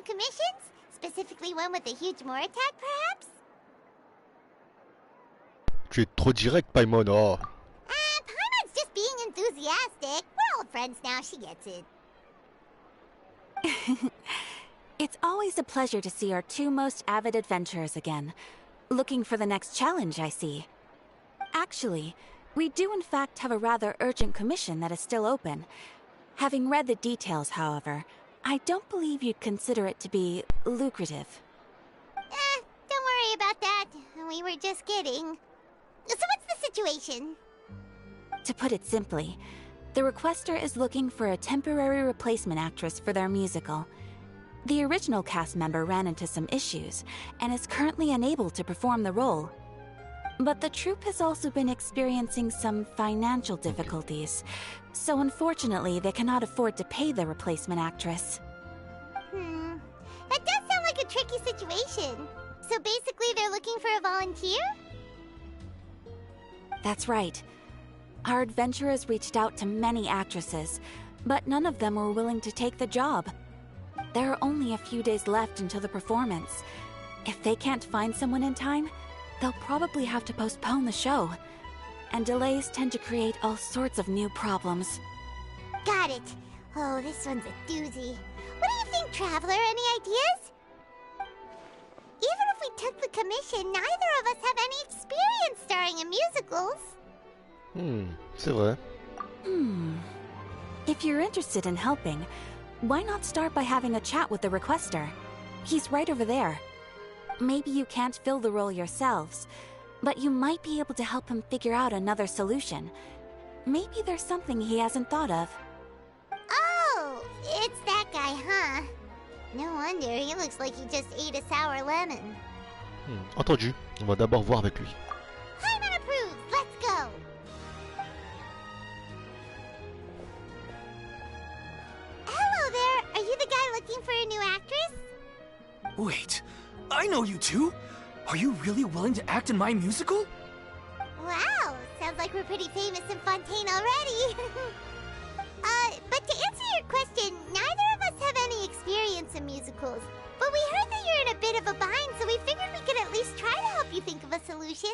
new commissions? Specifically one with a huge more attack, perhaps? Tu es trop direct, Paimon. Oh. Paimon's just being enthusiastic. We're old friends now, she gets it. It's always a pleasure to see our two most avid adventurers again. Looking for the next challenge, I see. Actually, we do in fact have a rather urgent commission that is still open. Having read the details, however, I don't believe you'd consider it to be lucrative. Don't worry about that. We were just kidding. So what's the situation? To put it simply, the requester is looking for a temporary replacement actress for their musical. The original cast member ran into some issues and is currently unable to perform the role. But the troupe has also been experiencing some financial difficulties, so unfortunately they cannot afford to pay the replacement actress. That does sound like a tricky situation. So basically they're looking for a volunteer? That's right. Our adventurers reached out to many actresses, but none of them were willing to take the job. There are only a few days left until the performance. If they can't find someone in time, they'll probably have to postpone the show. And delays tend to create all sorts of new problems. Got it. Oh, this one's a doozy. What do you think, Traveler? Any ideas? Even if we took the commission, neither of us have any experience starring in musicals. C'est vrai. If you're interested in helping, why not start by having a chat with the requester? He's right over there. Maybe you can't fill the role yourselves, but you might be able to help him figure out another solution. Maybe there's something he hasn't thought of. Oh, it's that guy, huh? No wonder, he looks like he just ate a sour lemon. Entendu. On va d'abord voir avec lui. Paimon approves, let's go! Hello there, are you the guy looking for a new actress? Wait, I know you two! Are you really willing to act in my musical? Wow, sounds like we're pretty famous in Fontaine already. But to answer your question, neither of us have any experience in musicals. But we heard that you're in a bit of a bind, so we figured we could at least try to help you think of a solution.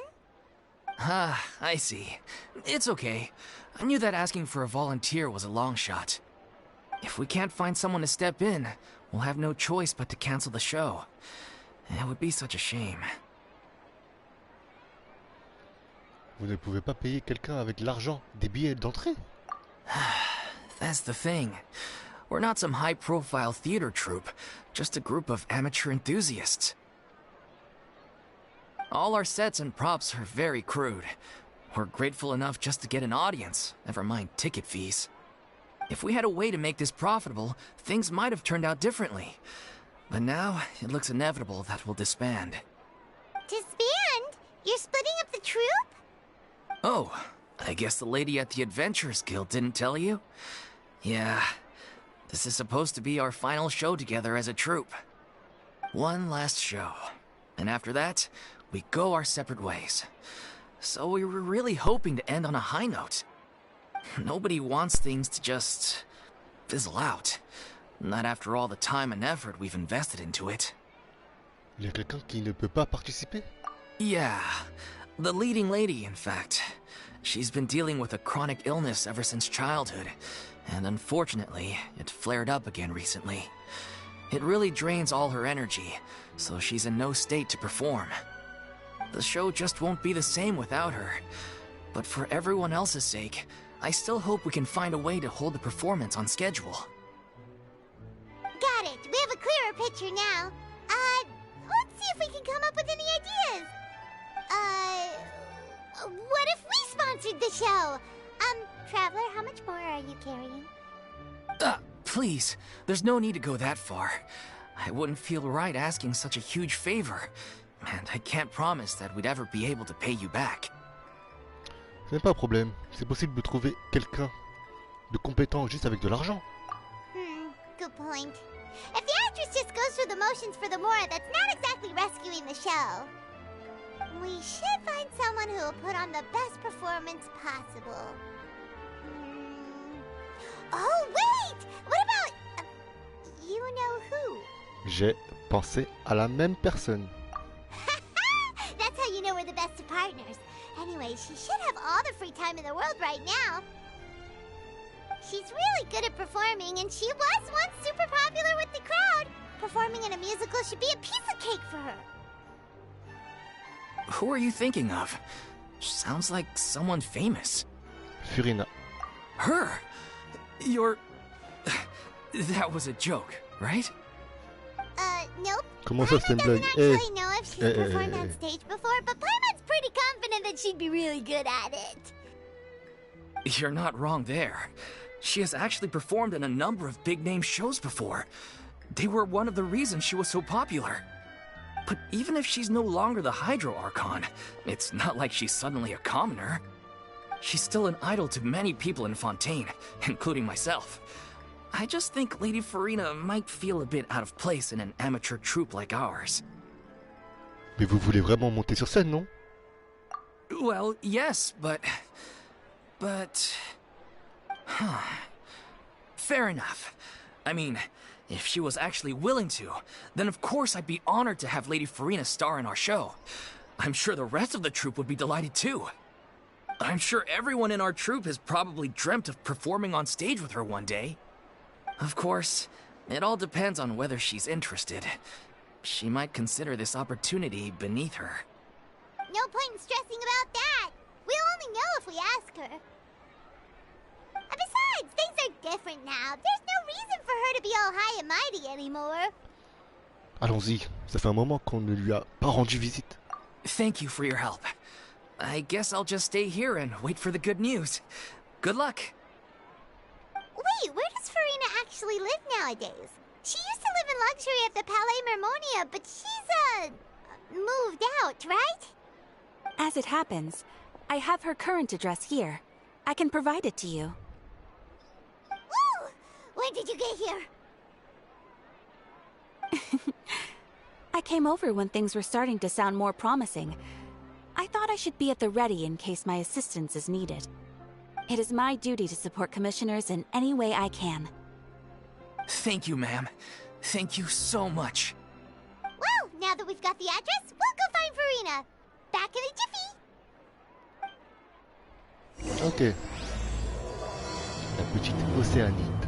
Ah, I see. It's okay. I knew that asking for a volunteer was a long shot. If we can't find someone to step in, we'll have no choice but to cancel the show. It would be such a shame. Vous ne pouvez pas payer quelqu'un avec l'argent des billets d'entrée? That's the thing. We're not some high-profile theater troupe, just a group of amateur enthusiasts. All our sets and props are very crude. We're grateful enough just to get an audience, never mind ticket fees. If we had a way to make this profitable, things might have turned out differently. But now, it looks inevitable that we'll disband. Disband? You're splitting up the troupe? Oh, I guess the lady at the Adventurers Guild didn't tell you? Yeah, this is supposed to be our final show together as a troupe. One last show. And after that, we go our separate ways. So we were really hoping to end on a high note. Nobody wants things to just fizzle out. Not after all the time and effort we've invested into it. Il y a quelqu'un qui ne peut pas participer? Yeah, the leading lady, in fact. She's been dealing with a chronic illness ever since childhood, and unfortunately, it flared up again recently. It really drains all her energy, so she's in no state to perform. The show just won't be the same without her. But for everyone else's sake, I still hope we can find a way to hold the performance on schedule. Got it. We have a clearer picture now. Let's see if we can come up with any ideas. What if we sponsored the show? Traveler, how much more are you carrying? Please, there's no need to go that far. I wouldn't feel right asking such a huge favor, and I can't promise that we'd ever be able to pay you back. Ce n'est pas un problème. C'est possible de trouver quelqu'un de compétent juste avec de l'argent. Good point. If the actress just goes through the motions for the Mora, that's not exactly rescuing the show. We should find someone who will put on the best performance possible. Oh, wait! What about... you know who? J'ai pensé à la même personne. That's how you know we're the best of partners. Anyway, she should have all the free time in the world right now. She's really good at performing, and she was once super popular with the crowd. Performing in a musical should be a piece of cake for her. Who are you thinking of? Sounds like someone famous. Furina. Her? You're... That was a joke, right? Nope. Comment ça, c'était une Paimon blague? doesn't actually know if she's performed eh. on stage before, but Paimon's pretty confident that she'd be really good at it. You're not wrong there. She has actually performed in a number of big-name shows before. They were one of the reasons she was so popular. But even if she's no longer the Hydro Archon, it's not like she's suddenly a commoner. She's still an idol to many people in Fontaine, including myself. I just think Lady Furina might feel a bit out of place in an amateur troupe like ours. Mais vous voulez vraiment monter sur scène, non? Well, yes, but... Fair enough. I mean, if she was actually willing to, then of course I'd be honored to have Lady Furina star in our show. I'm sure the rest of the troupe would be delighted too. I'm sure everyone in our troupe has probably dreamt of performing on stage with her one day. Of course, it all depends on whether she's interested. She might consider this opportunity beneath her. No point in stressing about that. We'll only know if we ask her. Besides, things are different now. There's no reason for her to be all high and mighty anymore. Allons-y, ça fait un moment qu'on ne lui a pas rendu visite. Thank you for your help. I guess I'll just stay here and wait for the good news. Good luck. Wait, where does Furina actually live nowadays? She used to live in luxury at the Palais Mermonia, but she's, moved out, right? As it happens, I have her current address here. I can provide it to you. Woo! When did you get here? I came over when things were starting to sound more promising. I thought I should be at the ready in case my assistance is needed. It is my duty to support commissioners in any way I can. Thank you, ma'am. Thank you so much. Well, now that we've got the address, we'll go find Furina. Back in a jiffy. Ok. La petite Océanite.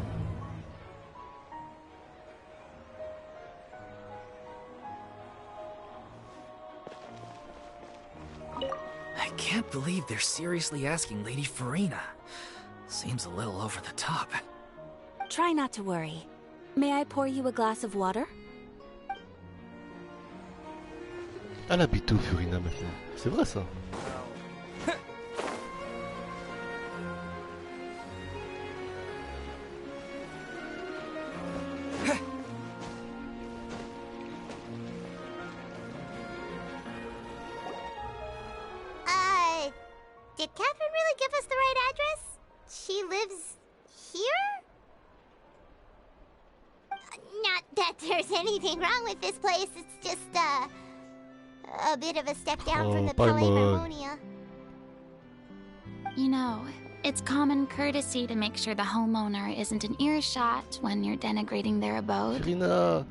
I can't believe they're seriously asking Lady Furina. Seems a little over the top. Try not to worry. May I pour you a glass of water? Elle habite où, Furina, maintenant? C'est vrai, ça? Did Catherine really give us the right address? She lives here? Not that there's anything wrong with this place, it's just, a bit of a step down from the Palais Mermonia. You know, it's common courtesy to make sure the homeowner isn't an earshot when you're denigrating their abode. Furina!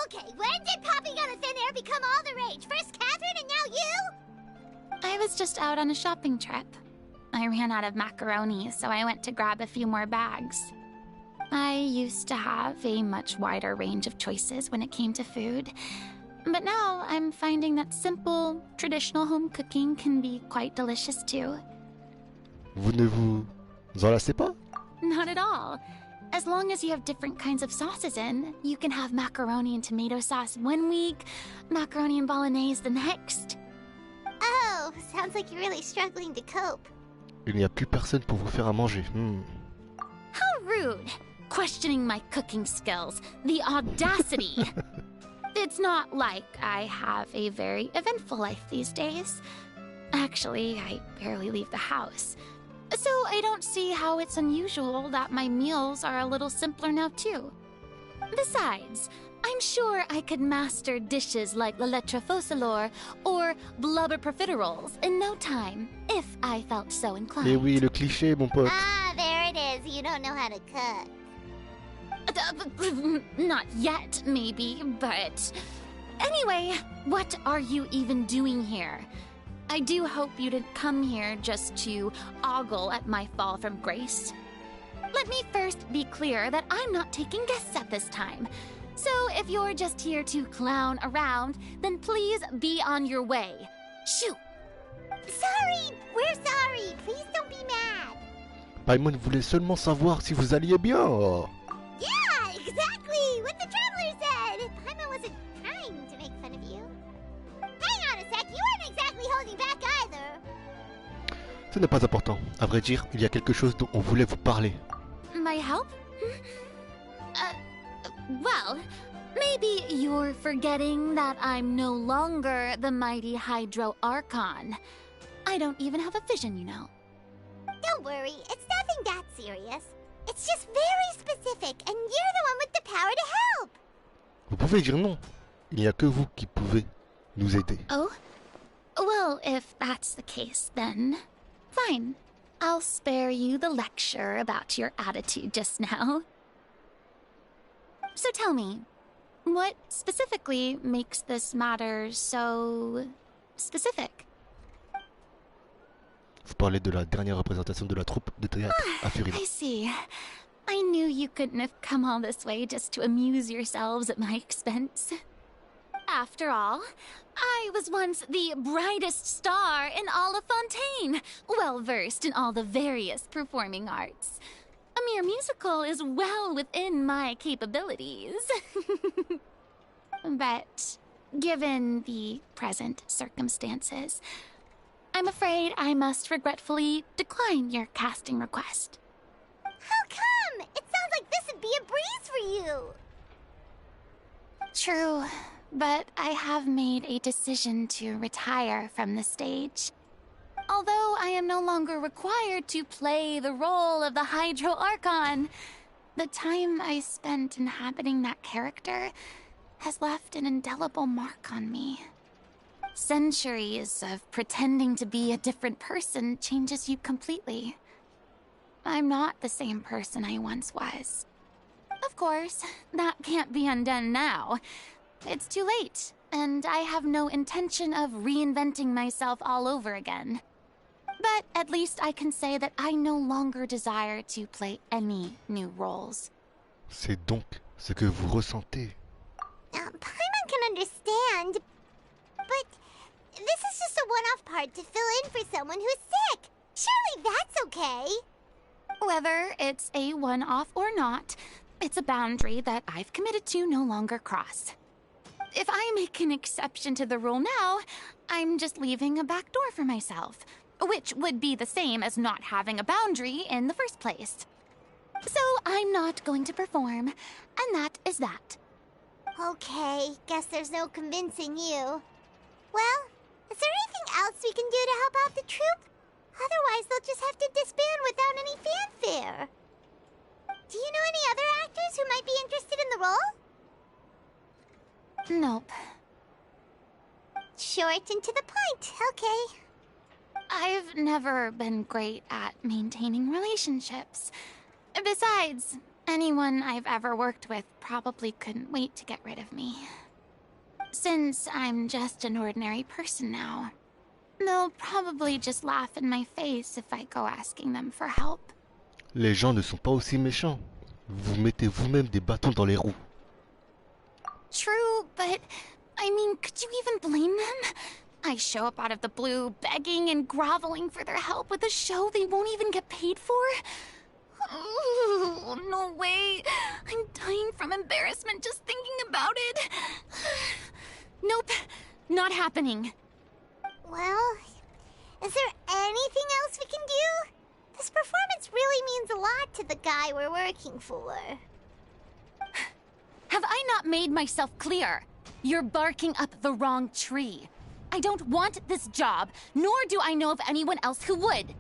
Okay, when did popping out of thin air become all the rage? First Catherine and now you? I was just out on a shopping trip. I ran out of macaroni, so I went to grab a few more bags. I used to have a much wider range of choices when it came to food, but now I'm finding that simple, traditional home cooking can be quite delicious too. Vous ne vous enlacez pas? Not at all. As long as you have different kinds of sauces in, you can have macaroni and tomato sauce one week, macaroni and bolognese the next. Oh, sounds like you're really struggling to cope. Il n'y a plus personne pour vous faire à manger. How rude! Questioning my cooking skills. The audacity! It's not like I have a very eventful life these days. Actually, I barely leave the house. So I don't see how it's unusual that my meals are a little simpler now too. Besides, I'm sure I could master dishes like la lettre faucilor or blubber profiteroles in no time, if I felt so inclined. Eh oui, le cliché, mon pote. Ah, there it is. You don't know how to cook. Not yet, maybe, but... Anyway, what are you even doing here? I do hope you didn't come here just to ogle at my fall from grace. Let me first be clear that I'm not taking guests at this time. So if you're just here to clown around, then please be on your way. Shoo! Sorry! We're sorry! Please don't be mad! Paimon voulait seulement savoir si vous alliez bien. Yeah, exactly! What the traveler said! Paimon wasn't trying to make fun of you. Hang on a sec, you weren't exactly holding back either. Ce n'est pas important. À vrai dire, il y a quelque chose dont on voulait vous parler. My help? Well, maybe you're forgetting that I'm no longer the mighty Hydro Archon. I don't even have a vision, you know. Don't worry, it's nothing that serious. It's just very specific, and you're the one with the power to help. Vous pouvez dire non. Il n'y a que vous qui pouvez nous aider. Oh? Well, if that's the case, then fine. I'll spare you the lecture about your attitude just now. So tell me, what specifically makes this matter so specific? Vous parlez de la dernière représentation de la troupe de théâtre à Furina. I see. I knew you couldn't have come all this way just to amuse yourselves at my expense. After all, I was once the brightest star in all of Fontaine, well-versed in all the various performing arts. A mere musical is well within my capabilities. But given the present circumstances, I'm afraid I must regretfully decline your casting request. How come? It sounds like this would be a breeze for you. True, but I have made a decision to retire from the stage. Although I am no longer required to play the role of the Hydro Archon, the time I spent inhabiting that character has left an indelible mark on me. Centuries of pretending to be a different person changes you completely. I'm not the same person I once was. Of course, that can't be undone now. It's too late, and I have no intention of reinventing myself all over again. But at least I can say that I no longer desire to play any new roles. C'est donc ce que vous ressentez. Paimon can understand, but this is just a one-off part to fill in for someone who's sick. Surely that's okay. Whether it's a one-off or not, it's a boundary that I've committed to no longer cross. If I make an exception to the rule now, I'm just leaving a back door for myself, which would be the same as not having a boundary in the first place. So I'm not going to perform, and that is that. Okay, guess there's no convincing you. Well, is there anything else we can do to help out the troupe? Otherwise, they'll just have to disband without any fanfare. Do you know any other actors who might be interested in the role? Nope. Short and to the point, okay. I've never been great at maintaining relationships. Besides, anyone I've ever worked with probably couldn't wait to get rid of me. Since I'm just an ordinary person now, they'll probably just laugh in my face if I go asking them for help. Les gens ne sont pas aussi méchants. Vous mettez vous-même des bâtons dans les roues. True, but I mean, could you even blame them? I show up out of the blue, begging and groveling for their help with a show they won't even get paid for? Oh, no way. I'm dying from embarrassment just thinking about it. Nope, not happening. Well, is there anything else we can do? This performance really means a lot to the guy we're working for. Have I not made myself clear? You're barking up the wrong tree. I don't want this job, nor do I know of anyone else who would.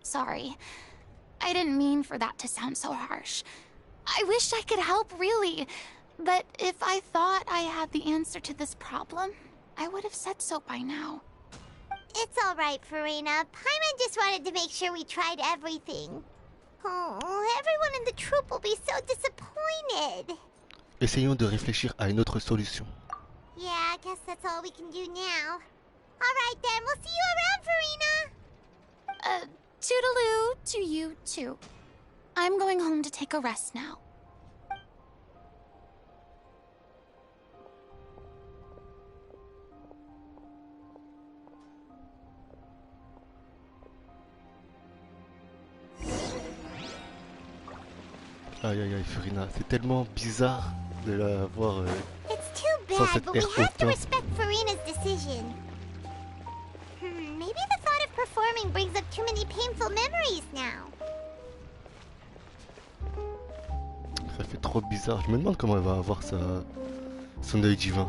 Sorry. I didn't mean for that to sound so harsh. I wish I could help, really. But if I thought I had the answer to this problem, I would have said so by now. It's all right, Furina. Paimon just wanted to make sure we tried everything. Oh, everyone in the troupe will be so disappointed. Essayons de réfléchir à une autre solution. Yeah, I guess that's all we can do now. Alright then, we'll see you around, Furina! Toodaloo to you too. I'm going home to take a rest now. Aïe aïe aïe, Furina, c'est tellement bizarre de la voir. It's too Sans bad, cette but we air have to hautain. respect Furina's decision. Maybe the thought of performing brings up too many painful memories now. Ça fait trop bizarre. Je me demande comment elle va avoir son œil divin.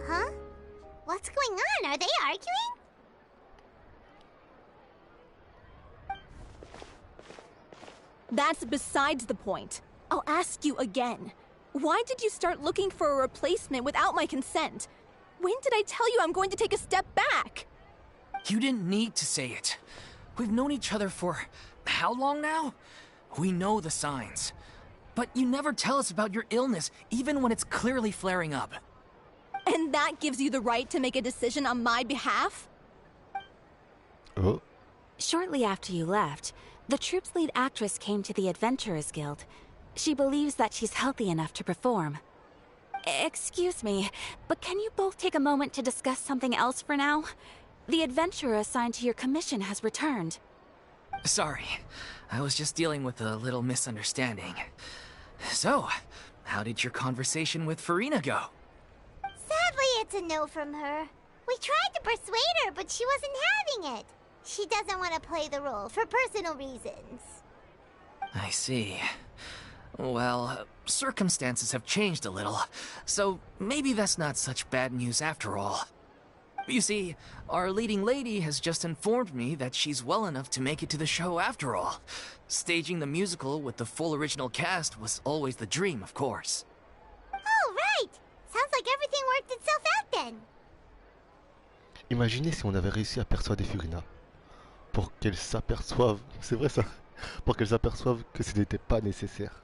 Huh? What's going on? Are they arguing? That's besides the point. I'll ask you again. Why did you start looking for a replacement without my consent? When did I tell you I'm going to take a step back? You didn't need to say it. We've known each other for how long now? We know the signs. But you never tell us about your illness, even when it's clearly flaring up. And that gives you the right to make a decision on my behalf? Oh, Shortly after you left, the troupe's lead actress came to the Adventurers Guild. She believes that she's healthy enough to perform. Excuse me, but can you both take a moment to discuss something else for now? The adventurer assigned to your commission has returned. Sorry, I was just dealing with a little misunderstanding. So, how did your conversation with Furina go? Sadly, it's a no from her. We tried to persuade her, but she wasn't having it. She doesn't want to play the role for personal reasons. I see. Well, circumstances have changed a little, so maybe that's not such bad news after all. You see, our leading lady has just informed me that she's well enough to make it to the show after all. Staging the musical with the full original cast was always the dream, of course. Oh, right! Sounds like everything worked itself out then. imaginez si on avait réussi à persuader Furina. Pour qu'elle s'aperçoive, c'est vrai ça, pour qu'elle s'aperçoive que ce n'était pas nécessaire.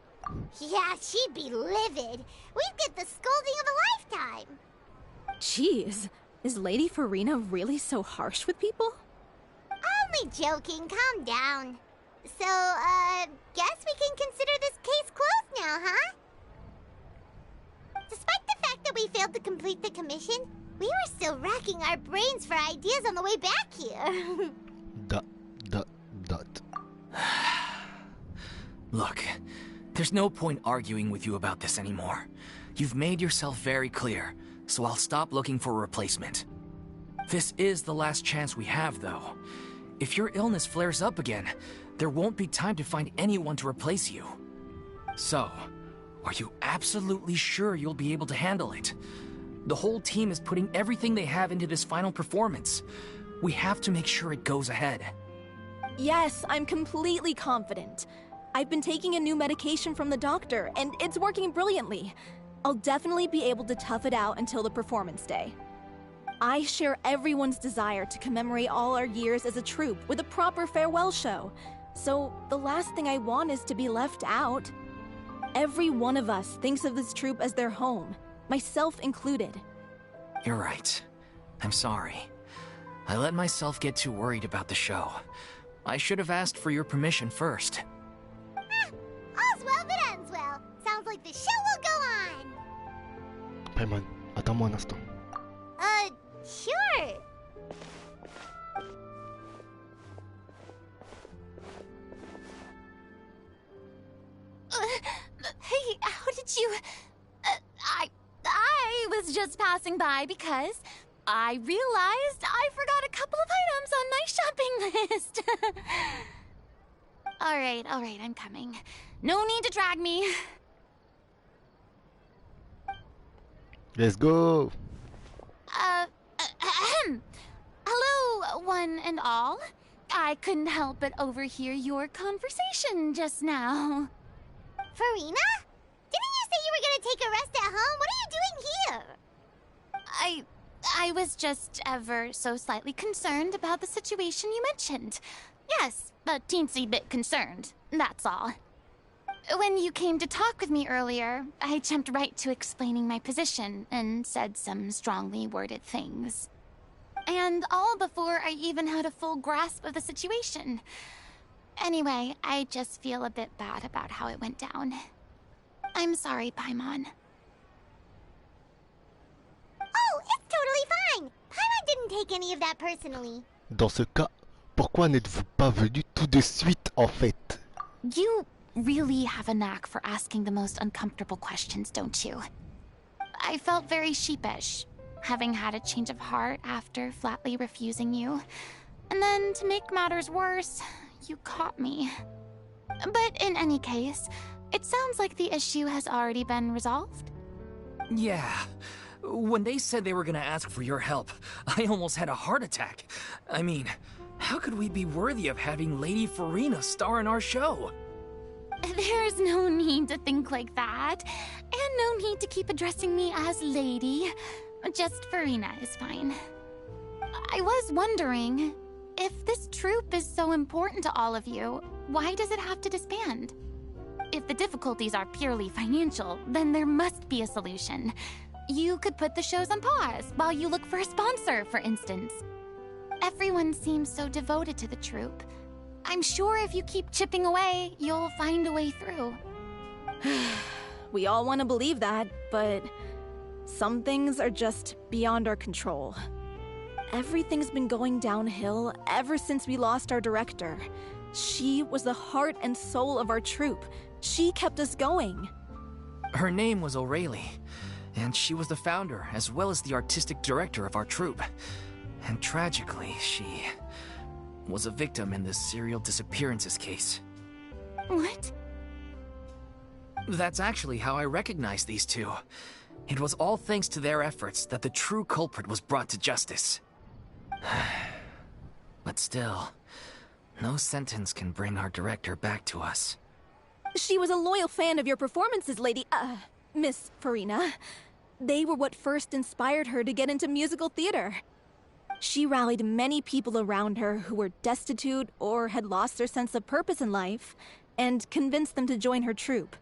Yeah, she'd be livid. We'd get the scolding of a lifetime. Jeez, is Lady Furina really so harsh with people? Only joking, calm down. So, guess we can consider this case closed now, huh? Despite the fact that we failed to complete the commission, we were still racking our brains for ideas on the way back here. Dot. Look, there's no point arguing with you about this anymore. You've made yourself very clear, so I'll stop looking for a replacement. This is the last chance we have, though. If your illness flares up again, there won't be time to find anyone to replace you. So, are you absolutely sure you'll be able to handle it? The whole team is putting everything they have into this final performance. We have to make sure it goes ahead. Yes, I'm completely confident. I've been taking a new medication from the doctor, and it's working brilliantly. I'll definitely be able to tough it out until the performance day. I share everyone's desire to commemorate all our years as a troupe with a proper farewell show. So, the last thing I want is to be left out. Every one of us thinks of this troupe as their home, myself included. You're right. I'm sorry. I let myself get too worried about the show. I should have asked for your permission first. All's well that ends well. Sounds like the show will go on. Paimon, attends-moi un instant. Sure. Hey, how did you... I was just passing by because I realized I forgot a couple of items on my shopping list. All right, I'm coming. No need to drag me. Let's go! Hello, one and all. I couldn't help but overhear your conversation just now. Furina? take a rest at home? What are you doing here? I was just ever so slightly concerned about the situation you mentioned. Yes, a teensy bit concerned, that's all. When you came to talk with me earlier, I jumped right to explaining my position and said some strongly worded things. And all before I even had a full grasp of the situation. Anyway, I just feel a bit bad about how it went down. I'm sorry, Paimon. Oh, it's totally fine. Paimon didn't take any of that personally. Dans ce cas, pourquoi n'êtes-vous pas venu tout de suite en fait? You really have a knack for asking the most uncomfortable questions, don't you? I felt very sheepish, having had a change of heart after flatly refusing you. And then, to make matters worse, you caught me. But in any case, it sounds like the issue has already been resolved. Yeah. When they said they were gonna ask for your help, I almost had a heart attack. I mean, how could we be worthy of having Lady Furina star in our show? There's no need to think like that. And no need to keep addressing me as Lady. Just Furina is fine. I was wondering, if this troupe is so important to all of you, why does it have to disband? If the difficulties are purely financial, then there must be a solution. You could put the shows on pause while you look for a sponsor, for instance. Everyone seems so devoted to the troupe. I'm sure if you keep chipping away, you'll find a way through. We all want to believe that, but some things are just beyond our control. Everything's been going downhill ever since we lost our director. She was the heart and soul of our troupe. She kept us going. Her name was O'Reilly, and she was the founder as well as the artistic director of our troupe. And tragically, she was a victim in this serial disappearances case. What? That's actually how I recognized these two. It was all thanks to their efforts that the true culprit was brought to justice. But still, no sentence can bring our director back to us. She was a loyal fan of your performances, Miss Furina. They were what first inspired her to get into musical theater. She rallied many people around her who were destitute or had lost their sense of purpose in life, and convinced them to join her troupe.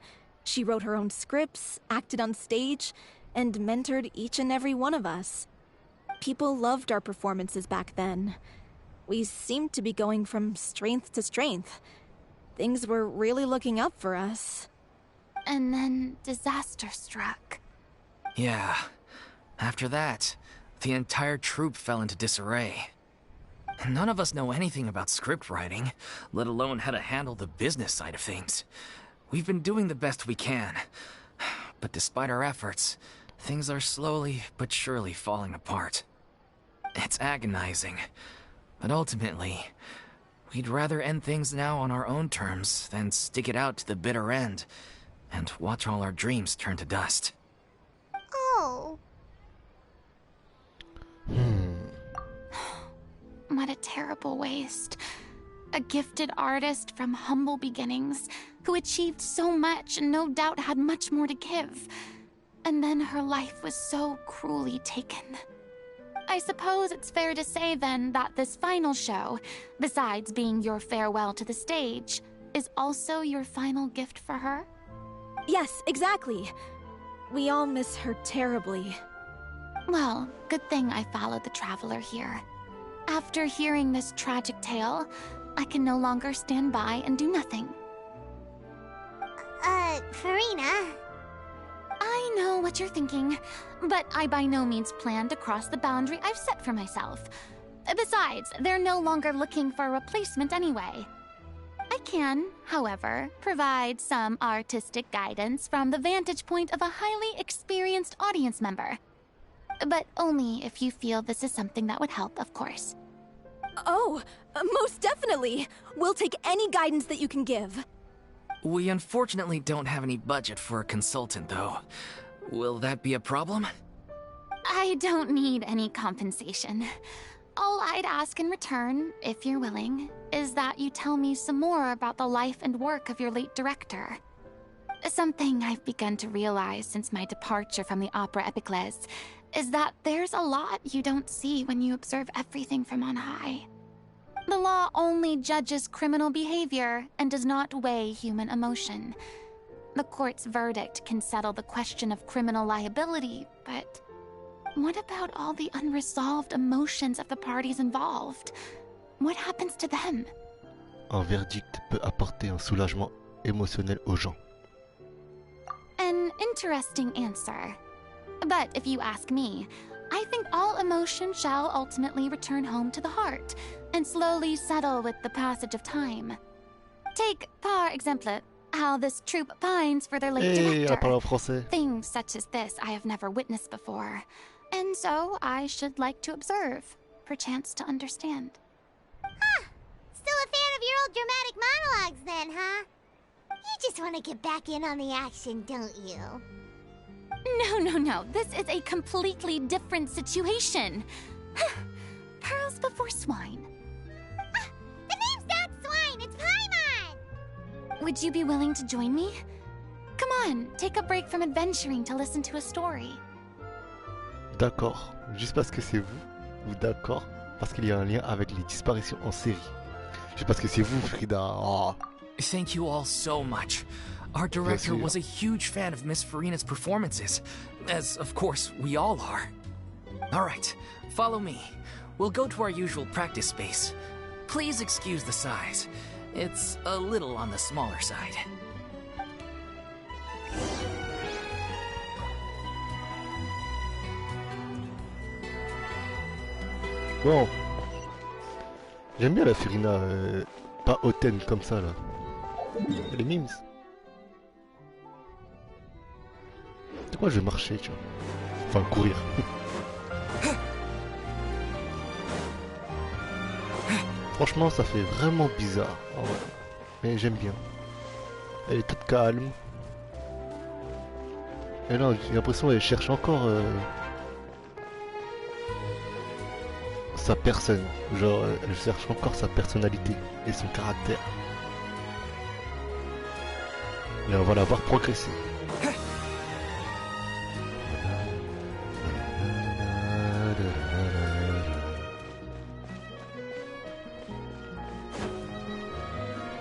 She wrote her own scripts, acted on stage, and mentored each and every one of us. People loved our performances back then. We seemed to be going from strength to strength. Things were really looking up for us. And then disaster struck. Yeah. After that, the entire troupe fell into disarray. None of us know anything about script writing, let alone how to handle the business side of things. We've been doing the best we can. But despite our efforts, things are slowly but surely falling apart. It's agonizing. But ultimately, we'd rather end things now on our own terms than stick it out to the bitter end and watch all our dreams turn to dust. Oh. What a terrible waste. A gifted artist from humble beginnings who achieved so much and no doubt had much more to give. And then her life was so cruelly taken. I suppose it's fair to say then that this final show, besides being your farewell to the stage, is also your final gift for her? Yes, exactly. We all miss her terribly. Well, good thing I followed the Traveler here. After hearing this tragic tale, I can no longer stand by and do nothing. Furina. I know what you're thinking, but I by no means plan to cross the boundary I've set for myself. Besides, they're no longer looking for a replacement anyway. I can, however, provide some artistic guidance from the vantage point of a highly experienced audience member. But only if you feel this is something that would help, of course. Oh, most definitely. We'll take any guidance that you can give. We unfortunately don't have any budget for a consultant, though. Will that be a problem? I don't need any compensation. All I'd ask in return, if you're willing, is that you tell me some more about the life and work of your late director. Something I've begun to realize since my departure from the Opera Epiclese is that there's a lot you don't see when you observe everything from on high. The law only judges criminal behavior and does not weigh human emotion. The court's verdict can settle the question of criminal liability, but what about all the unresolved emotions of the parties involved? What happens to them? Un verdict peut apporter un soulagement émotionnel aux gens. An interesting answer. But if you ask me, I think all emotion shall ultimately return home to the heart and slowly settle with the passage of time. Take, par exemple, how this troupe pines for their late Hey, elle parle en director. français. Things such as this I have never witnessed before, and so I should like to observe, perchance to understand. Still a fan of your old dramatic monologues then, huh? You just want to get back in on the action, don't you? No. This is a completely different situation. Pearls before swine. The name's not Swine, it's Paimon! Would you be willing to join me? Come on, take a break from adventuring to listen to a story. D'accord. Juste parce que c'est vous, ou d'accord, parce qu'il y a un lien avec les disparitions en série. Juste parce que c'est vous, Frida. Oh. Thank you all so much. Our director was a huge fan of Miss Furina's performances, as of course we all are. All right, follow me. We'll go to our usual practice space. Please excuse the size. It's a little on the smaller side. Bon. J'aime bien la Furina, pas hautaine comme ça là. Elle est mimes. C'est quoi, je vais marcher, tu vois. Enfin, courir. Franchement, ça fait vraiment bizarre. En vrai. Mais j'aime bien. Elle est toute calme. Et là, j'ai l'impression qu'elle cherche encore sa personne. Genre, elle cherche encore sa personnalité et son caractère. Et on va la voir progresser.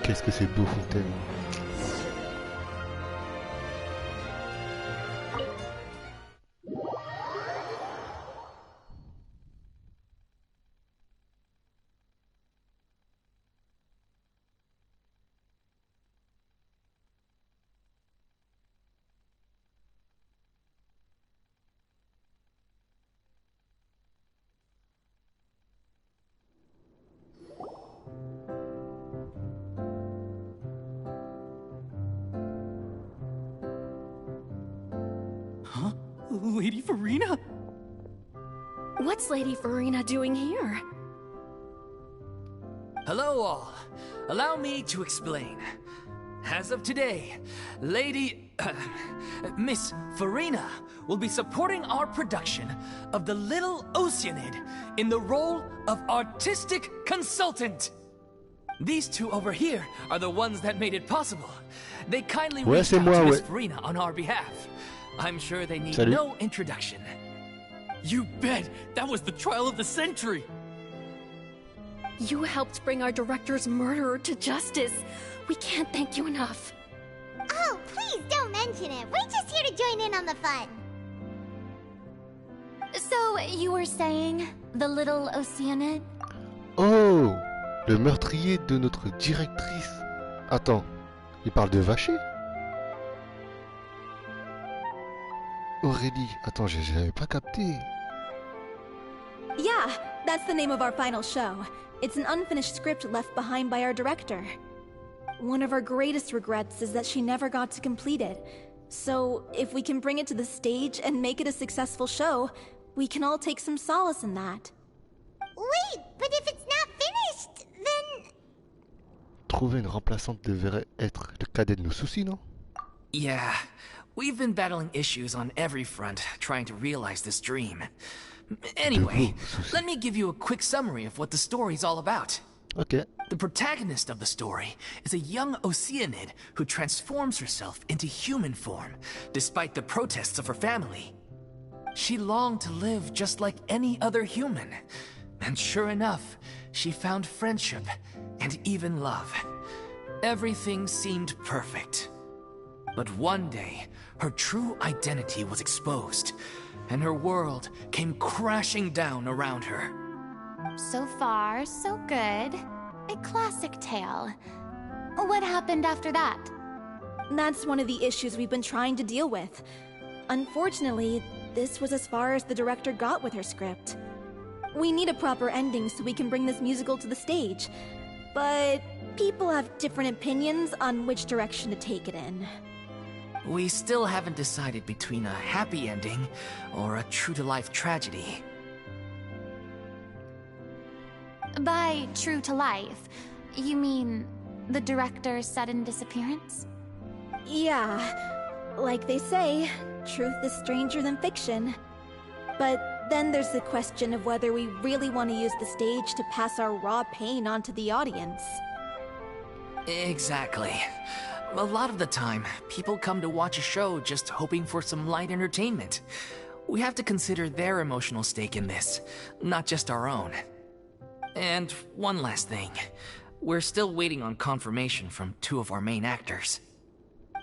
Qu'est-ce que c'est beau, Fontaine. Huh? Lady Furina? What's Lady Furina doing here? Hello all. Allow me to explain. As of today, Miss Furina will be supporting our production of The Little Oceanid in the role of artistic consultant. These two over here are the ones that made it possible. They kindly Ouais, reached c'est out moi, to Miss ouais. Furina on our behalf. I'm sure they need Salut. no introduction. You bet! That was the trial of the century! You helped bring our director's murderer to justice. We can't thank you enough. Oh, please don't mention it. We're just here to join in on the fun. So, you were saying, the little Oceanid? Oh, le meurtrier de notre directrice. Attends, il parle de Vacher? Aurélie, attends, j'avais pas capté. Yeah, that's the name of our final show. It's an unfinished script left behind by our director. One of our greatest regrets is that she never got to complete it. So, if we can bring it to the stage and make it a successful show, we can all take some solace in that. Wait, but if it's not finished, then... Trouver une remplaçante devrait être le cadet de nos soucis, non? Yeah, we've been battling issues on every front trying to realize this dream. Anyway, let me give you a quick summary of what the story's all about. Ok. The protagonist of the story is a young Oceanid who transforms herself into human form, despite the protests of her family. She longed to live just like any other human, and sure enough, she found friendship and even love. Everything seemed perfect. But one day, her true identity was exposed, and her world came crashing down around her. So far, so good. A classic tale. What happened after that? That's one of the issues we've been trying to deal with. Unfortunately, this was as far as the director got with her script. We need a proper ending so we can bring this musical to the stage. But people have different opinions on which direction to take it in. We still haven't decided between a happy ending or a true-to-life tragedy. By true to life, you mean the director's sudden disappearance? Yeah, like they say, truth is stranger than fiction. But then there's the question of whether we really want to use the stage to pass our raw pain onto the audience. Exactly. A lot of the time, people come to watch a show just hoping for some light entertainment. We have to consider their emotional stake in this, not just our own. And one last thing. We're still waiting on confirmation from two of our main actors.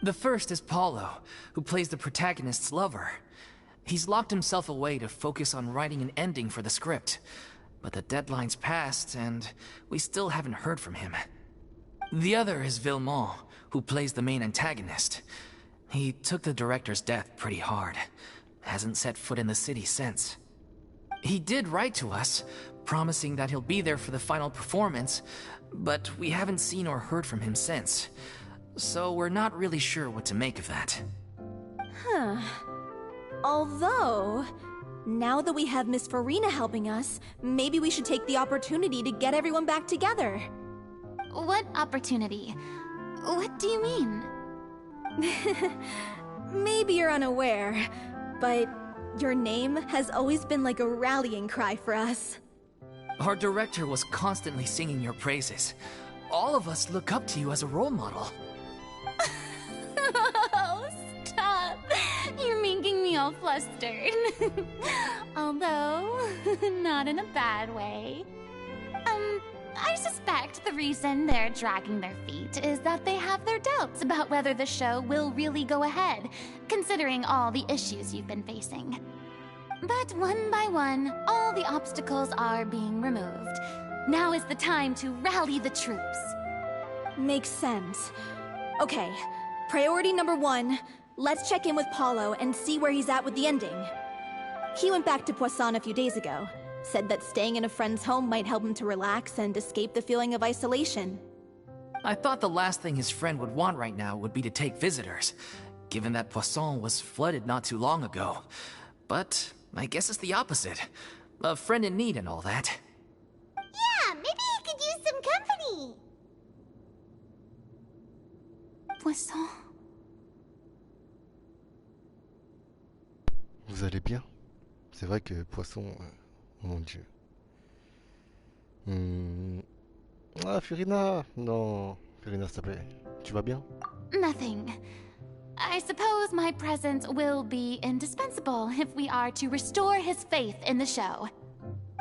The first is Paulo, who plays the protagonist's lover. He's locked himself away to focus on writing an ending for the script. But the deadline's passed, and we still haven't heard from him. The other is Villemont, who plays the main antagonist. He took the director's death pretty hard. Hasn't set foot in the city since. He did write to us, promising that he'll be there for the final performance, but we haven't seen or heard from him since. So we're not really sure what to make of that. Huh. Although, now that we have Miss Furina helping us, maybe we should take the opportunity to get everyone back together. What opportunity? What do you mean? Maybe you're unaware, but your name has always been like a rallying cry for us. Our director was constantly singing your praises. All of us look up to you as a role model. Oh, stop! You're making me all flustered. Although, not in a bad way. I suspect the reason they're dragging their feet is that they have their doubts about whether the show will really go ahead, considering all the issues you've been facing. But one by one, all the obstacles are being removed. Now is the time to rally the troops. Makes sense. Okay, priority number 1, let's check in with Paulo and see where he's at with the ending. He went back to Poisson a few days ago. Said that staying in a friend's home might help him to relax and escape the feeling of isolation. I thought the last thing his friend would want right now would be to take visitors, given that Poisson was flooded not too long ago. But I guess it's the opposite. A friend in need and all that. Yeah, maybe he could use some company. Poisson. Vous allez bien? C'est vrai que Poisson... Oh mon dieu. Ah, Furina! Non, Furina, s'il te plaît. Tu vas bien? Nothing. I suppose my presence will be indispensable if we are to restore his faith in the show.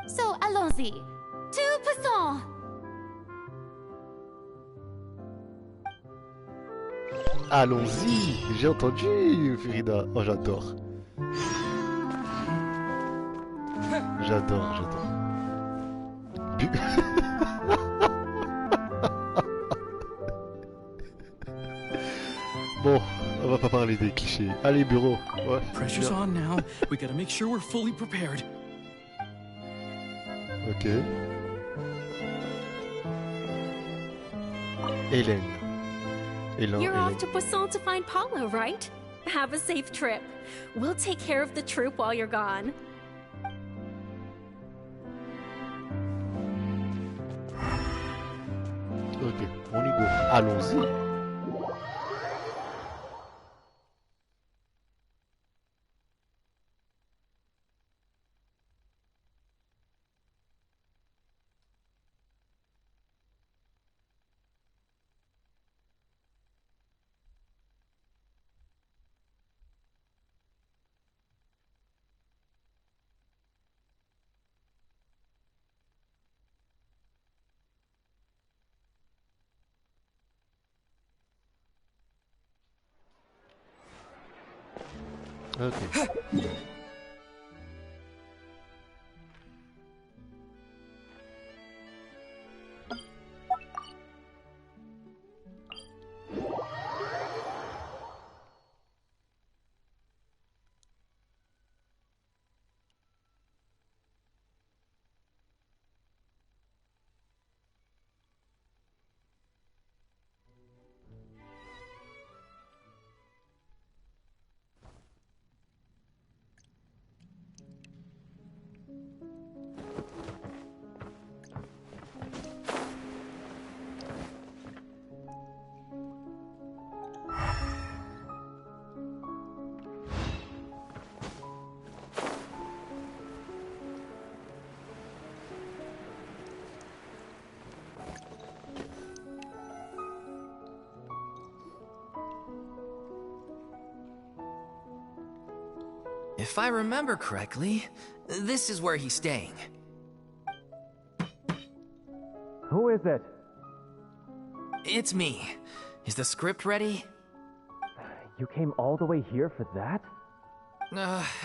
So, allons-y. To Poisson! Allons-y! J'ai entendu, Furina. Oh, j'adore. J'adore. Bon, on va pas parler des clichés. Allez, bureau. Ouais. Pressure's on now. We gotta make sure we're fully prepared. Ok. Hélène. You're Hélène. off to Poisson to find Paulo, right? Have a safe trip. We'll take care of the troop while you're gone. Ok, on y go. Allons-y. Ok. If I remember correctly, this is where he's staying. Who is it? It's me. Is the script ready? You came all the way here for that?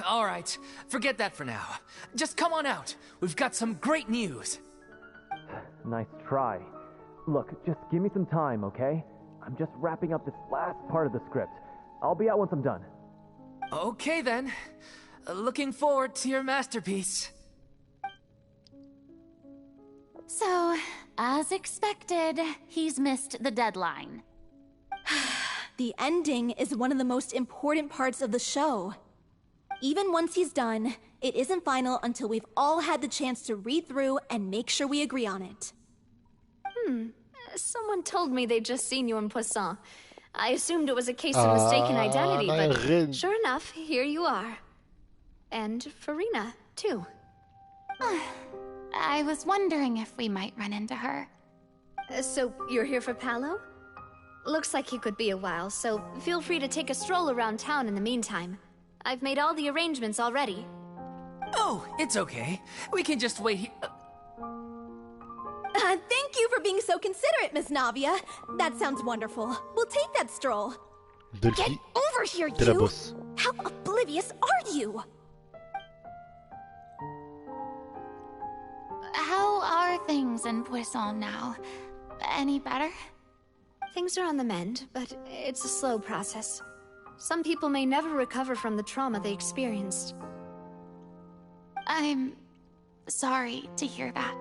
Alright. Forget that for now. Just come on out. We've got some great news. Nice try. Look, just give me some time, okay? I'm just wrapping up this last part of the script. I'll be out once I'm done. Okay then. Looking forward to your masterpiece. So, as expected, he's missed the deadline. The ending is one of the most important parts of the show. Even once he's done, it isn't final until we've all had the chance to read through and make sure we agree on it. Someone told me they'd just seen you in Poisson. I assumed it was a case of mistaken identity, but sure enough, here you are. And Furina, too. I was wondering if we might run into her. So, you're here for Paolo? Looks like he could be a while, so feel free to take a stroll around town in the meantime. I've made all the arrangements already. Oh, it's okay. We can just wait here. Thank you for being so considerate, Miss Navia. That sounds wonderful. We'll take that stroll. Get over here, you! How oblivious are you? How are things in Poisson now? Any better? Things are on the mend, but it's a slow process. Some people may never recover from the trauma they experienced. I'm sorry to hear that.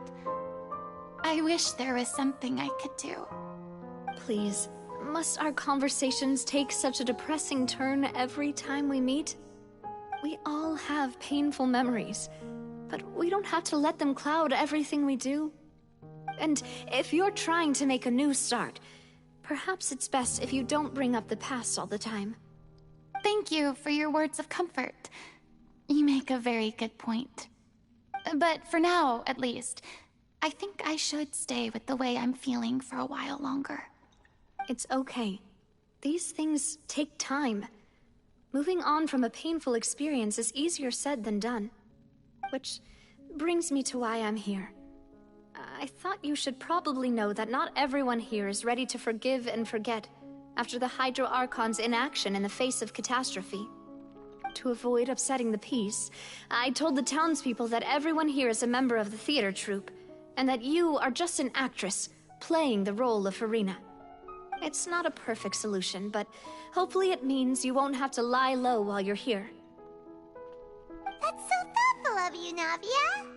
I wish there was something I could do. Please, must our conversations take such a depressing turn every time we meet? We all have painful memories, but we don't have to let them cloud everything we do. And if you're trying to make a new start, perhaps it's best if you don't bring up the past all the time. Thank you for your words of comfort. You make a very good point. But for now, at least, I think I should stay with the way I'm feeling for a while longer. It's okay. These things take time. Moving on from a painful experience is easier said than done. Which brings me to why I'm here. I thought you should probably know that not everyone here is ready to forgive and forget after the Hydro Archon's inaction in the face of catastrophe. To avoid upsetting the peace, I told the townspeople that everyone here is a member of the theater troupe, and that you are just an actress playing the role of Furina. It's not a perfect solution, but hopefully it means you won't have to lie low while you're here. That's so thoughtful of you, Navia.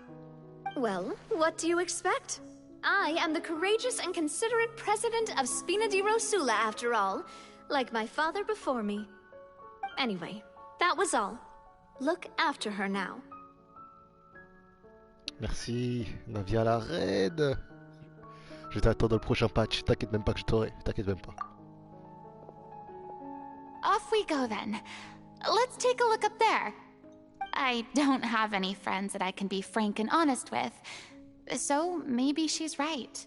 Well, what do you expect? I am the courageous and considerate president of Spina di Rosula, after all, like my father before me. Anyway, that was all. Look after her now. Merci, Navia la raide. Je vais t'attendre le prochain patch, t'inquiète même pas que je t'aurai, t'inquiète même pas. Off we go then. Let's take a look up there. I don't have any friends that I can be frank and honest with, so maybe she's right.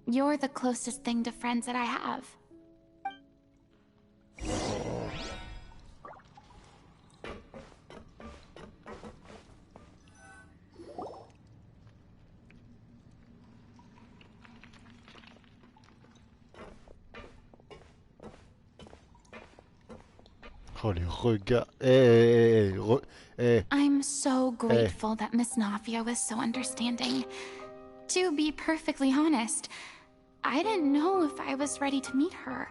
You're the closest thing to friends that I have. Oh, les regards. Eh. I'm so grateful that Miss Navia was so understanding. To be perfectly honest, I didn't know if I was ready to meet her.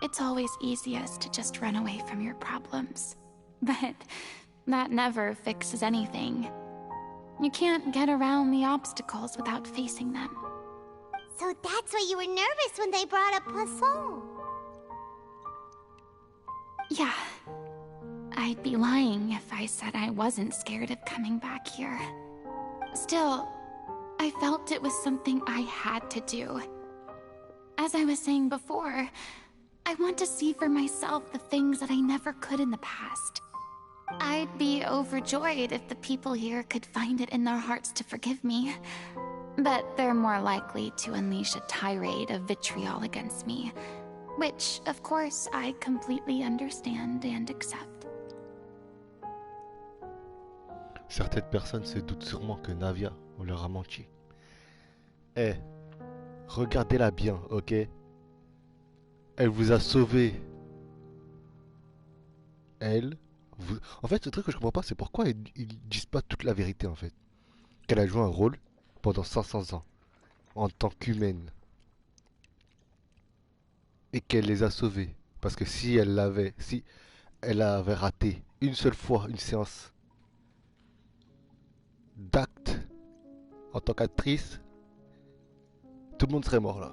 It's always easiest to just run away from your problems. But that never fixes anything. You can't get around the obstacles without facing them. So that's why you were nervous when they brought up Poisson. Yeah. I'd be lying if I said I wasn't scared of coming back here. Still, I felt it was something I had to do. As I was saying before, I want to see for myself the things that I never could in the past. I'd be overjoyed if the people here could find it in their hearts to forgive me. But they're more likely to unleash a tirade of vitriol against me, which, of course, I completely understand and accept. Certaines personnes se doutent sûrement que Navia, on leur a menti. Eh, regardez-la bien, ok? Elle vous a sauvé. Elle, vous... En fait, le truc que je comprends pas, c'est pourquoi ils disent pas toute la vérité, en fait. Qu'elle a joué un rôle pendant 500 ans, en tant qu'humaine. Et qu'elle les a sauvés. Parce que si elle avait raté une seule fois une séance d'acte en tant qu'actrice, tout le monde serait mort là.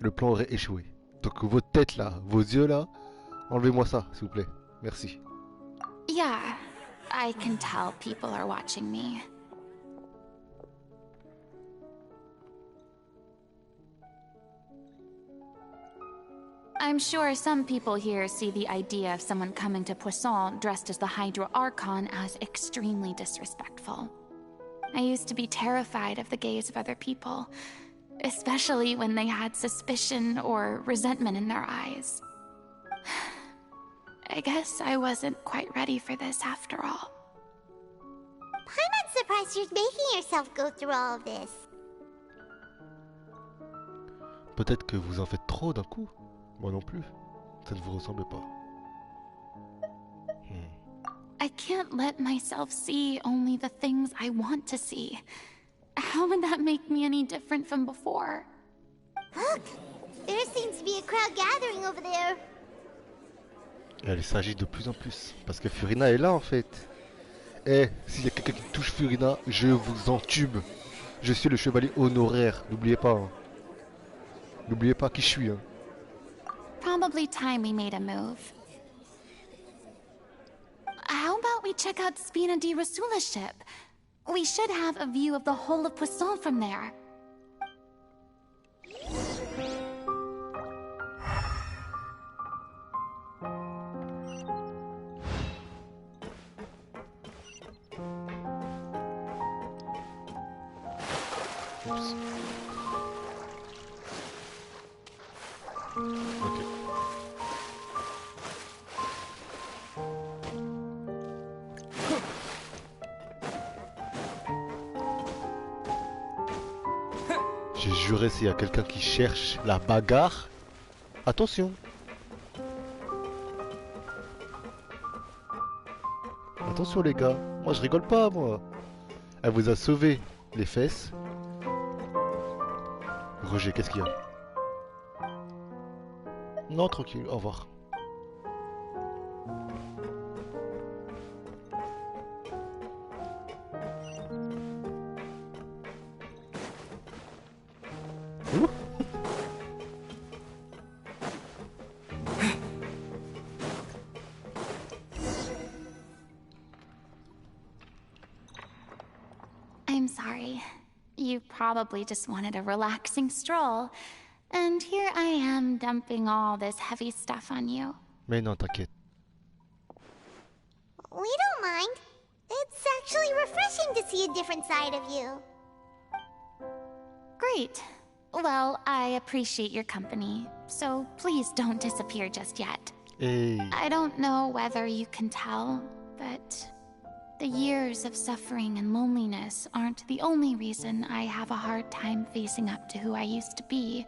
Le plan aurait échoué. Donc vos têtes là, vos yeux là, enlevez-moi ça, s'il vous plaît. Merci. Yeah, I can tell people are watching me. I'm sure some people here see the idea of someone coming to Poisson dressed as the Hydra Archon as extremely disrespectful. I used to be terrified of the gaze of other people, especially when they had suspicion or resentment in their eyes. I guess I wasn't quite ready for this after all. I'm not surprised you're making yourself go through all of this. Peut-être que vous en faites trop d'un coup. Moi non plus. Ça ne vous ressemble pas. I can't let myself see only the things I want to see. How would that make me any different from before? Look! There seems to be a crowd gathering over there. Elle s'agit de plus en plus. Parce que Furina est là en fait. Eh, s'il y a quelqu'un qui touche Furina, je vous entube. Je suis le chevalier honoraire. N'oubliez pas. Hein. N'oubliez pas qui je suis. Hein. Probably time we made a move. How about we check out Spina di Rasula's ship? We should have a view of the whole of Poisson from there. Oups. Ok. J'ai juré s'il y a quelqu'un qui cherche la bagarre. Attention. Attention les gars. Moi je rigole pas moi. Elle vous a sauvé les fesses. Roger, qu'est-ce qu'il y a? Non, tranquille, au revoir. Ouh. I'm sorry. You probably just wanted a relaxing stroll. And here I am dumping all this heavy stuff on you. Mais non, t'inquiète. We don't mind. It's actually refreshing to see a different side of you. Great. Well, I appreciate your company, so please don't disappear just yet. Hey. I don't know whether you can tell, but the years of suffering and loneliness aren't the only reason I have a hard time facing up to who I used to be.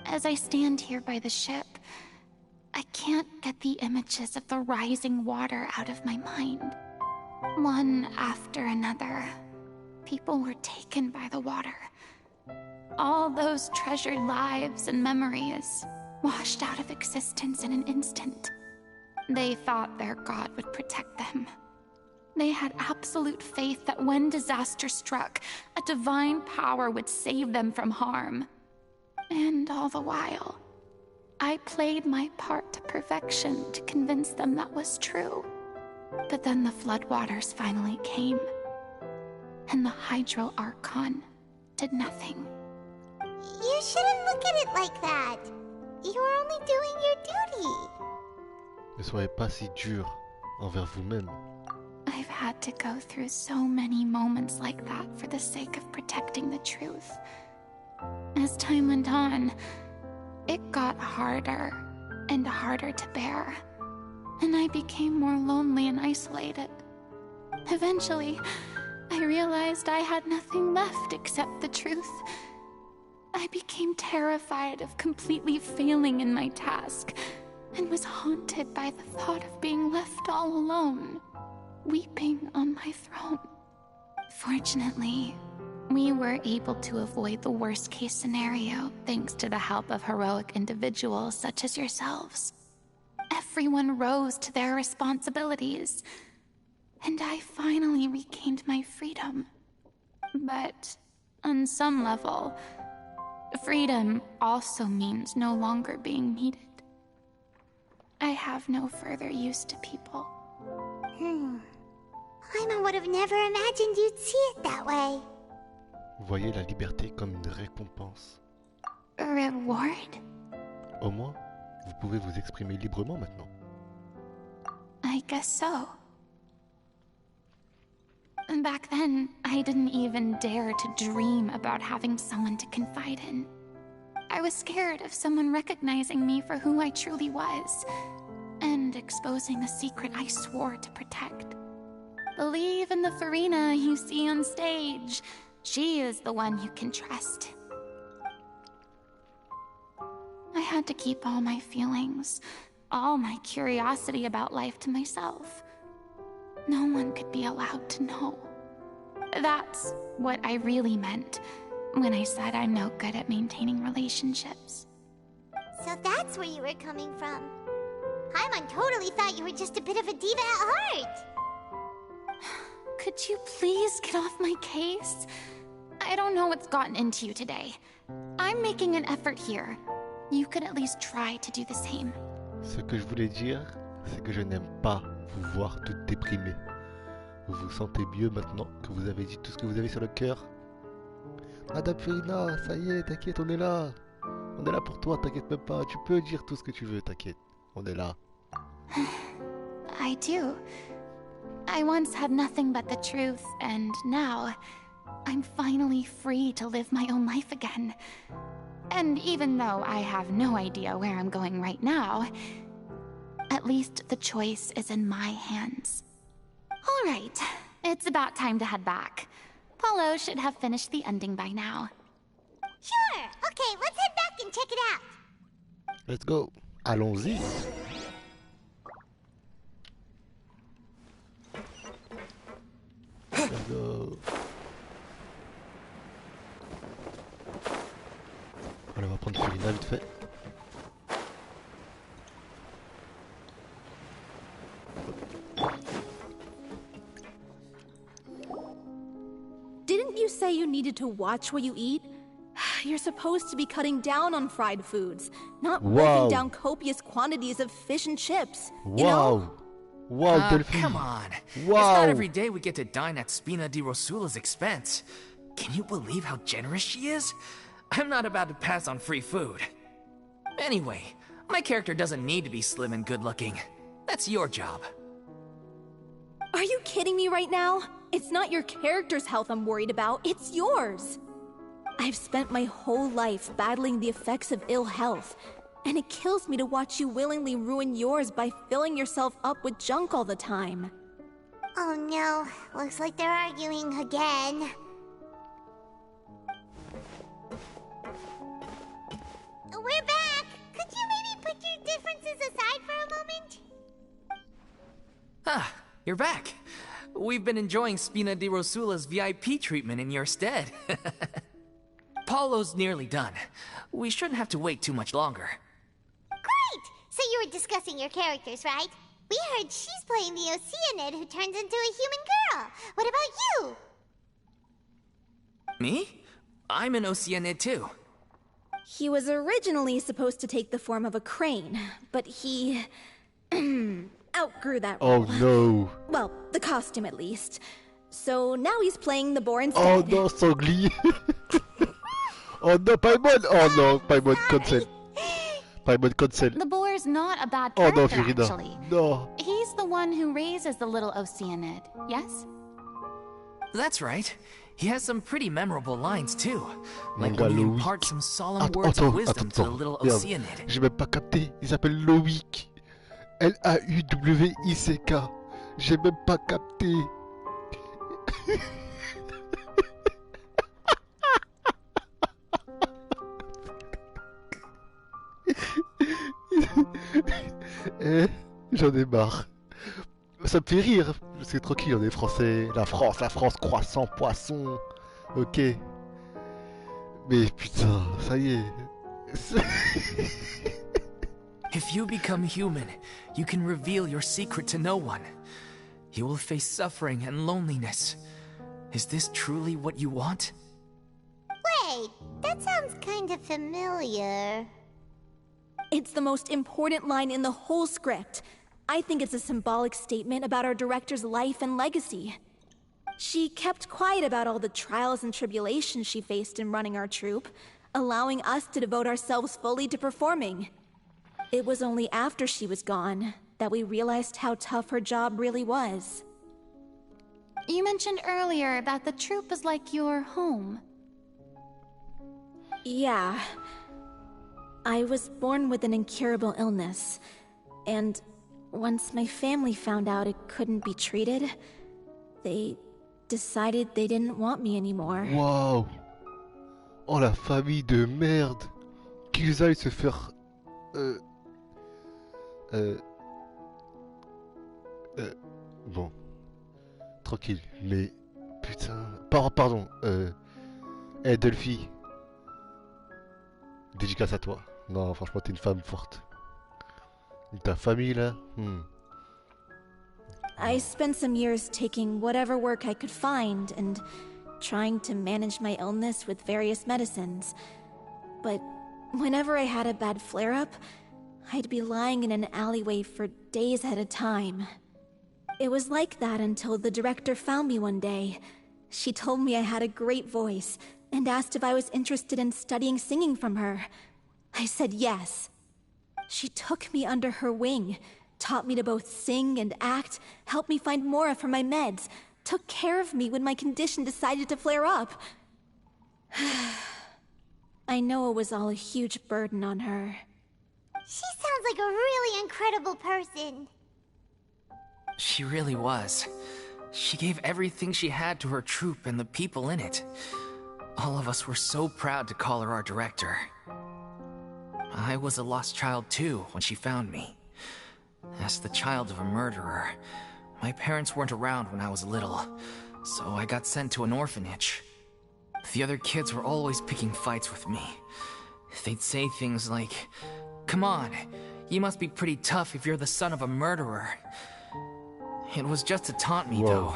As I stand here by the ship, I can't get the images of the rising water out of my mind. One after another, people were taken by the water. All those treasured lives and memories washed out of existence in an instant. They thought their god would protect them. They had absolute faith that when disaster struck, a divine power would save them from harm. And all the while, I played my part to perfection to convince them that was true. But then the floodwaters finally came, and the Hydro Archon did nothing. You shouldn't look at it like that. You're only doing your duty. Ne soyez pas si dur envers vous-même. I've had to go through so many moments like that for the sake of protecting the truth. As time went on, it got harder and harder to bear, and I became more lonely and isolated. Eventually, I realized I had nothing left except the truth. I became terrified of completely failing in my task, and was haunted by the thought of being left all alone, weeping on my throne. Fortunately, we were able to avoid the worst-case scenario thanks to the help of heroic individuals such as yourselves. Everyone rose to their responsibilities, and I finally regained my freedom. But on some level, freedom also means no longer being needed. I have no further use to people. Paimon would have never imagined you'd see it that way. Voyez la liberté comme une récompense. A reward? Au moins, vous pouvez vous exprimer librement maintenant. I guess so. Back then, I didn't even dare to dream about having someone to confide in. I was scared of someone recognizing me for who I truly was, and exposing a secret I swore to protect. Believe in the Furina you see on stage. She is the one you can trust. I had to keep all my feelings, all my curiosity about life to myself. No one could be allowed to know. That's what I really meant when I said I'm no good at maintaining relationships. So that's where you were coming from. Paimon totally thought you were just a bit of a diva at heart. Could you please get off my case? I don't know what's gotten into you today. I'm making an effort here. You could at least try to do the same. Ce que je voulais dire, c'est que je n'aime pas vous voir toute déprimée. Vous vous sentez mieux maintenant que vous avez dit tout ce que vous avez sur le cœur? Madame Furina, ça y est, t'inquiète, on est là. On est là pour toi, t'inquiète même pas. Tu peux dire tout ce que tu veux, t'inquiète. On est là. I do. I once had nothing but the truth, and now I'm finally free to live my own life again. And even though I have no idea where I'm going right now, at least the choice is in my hands. All right, it's about time to head back. Paulo should have finished the ending by now. Sure. Okay, let's head back and check it out. Let's go. Allons-y. Let's go. Allez, on va prendre Furina vite fait. Didn't you say you needed to watch what you eat? You're supposed to be cutting down on fried foods, not wolfing down copious quantities of fish and chips. You know? Wow, Delphine. Come on. Wow. It's not every day we get to dine at Spina di Rosula's expense. Can you believe how generous she is? I'm not about to pass on free food. Anyway, my character doesn't need to be slim and good-looking. That's your job. Are you kidding me right now? It's not your character's health I'm worried about, it's yours. I've spent my whole life battling the effects of ill health, and it kills me to watch you willingly ruin yours by filling yourself up with junk all the time. Oh no, looks like they're arguing again. We're back! Could you maybe put your differences aside you're back. We've been enjoying Spina di Rosula's VIP treatment in your stead. Paulo's nearly done. We shouldn't have to wait too much longer. Great! So you were discussing your characters, right? We heard she's playing the Oceanid who turns into a human girl. What about you? Me? I'm an Oceanid too. He was originally supposed to take the form of a crane, but he outgrew that role. Oh no. Well, the costume at least. So now he's playing the boar Oh instead. non, sanglier. Oh non, Paimon. Oh non, Paimon, cancel. Paimon, cancel. The boar's not a bad Oh non, character, Furina. actually. Non. He's the one who raises the little Oceanid, yes? That's right. He has some pretty memorable lines too. Like Manga when he Loïc. imparts some solemn words of wisdom to the little Merde. Oceanid. J'ai même pas capté. Il s'appelle Loïc. Lauwick. J'ai même pas capté. Eh, j'en ai marre. Ça me fait rire. C'est tranquille, on est français. La France, croissant, poisson. Ok. Mais putain, ça y est. If you become human, you can reveal your secret to no one. You will face suffering and loneliness. Is this truly what you want? Wait, that sounds kind of familiar. It's the most important line in the whole script. I think it's a symbolic statement about our director's life and legacy. She kept quiet about all the trials and tribulations she faced in running our troupe, allowing us to devote ourselves fully to performing. It was only after she was gone that we realized how tough her job really was. You mentioned earlier that the troupe is like your home. Yeah. I was born with an incurable illness, and once my family found out it couldn't be treated, they decided they didn't want me anymore. Waouh. Oh la famille de merde. Qu'ils aillent se faire... Bon. Tranquille. Mais... Putain... Pardon. Delphi. Dédicace à toi. Non, franchement, t'es une femme forte. Ta famille, là I spent some years taking whatever work I could find and trying to manage my illness with various medicines. But whenever I had a bad flare-up, I'd be lying in an alleyway for days at a time. It was like that until the director found me one day. She told me I had a great voice and asked if I was interested in studying singing from her. I said yes. She took me under her wing, taught me to both sing and act, helped me find Mora for my meds, took care of me when my condition decided to flare up. I know it was all a huge burden on her. She sounds like a really incredible person. She really was. She gave everything she had to her troupe and the people in it. All of us were so proud to call her our director. I was a lost child too when she found me. As the child of a murderer, my parents weren't around when I was little, so I got sent to an orphanage. The other kids were always picking fights with me. They'd say things like, "Come on, you must be pretty tough if you're the son of a murderer." It was just to taunt me, though.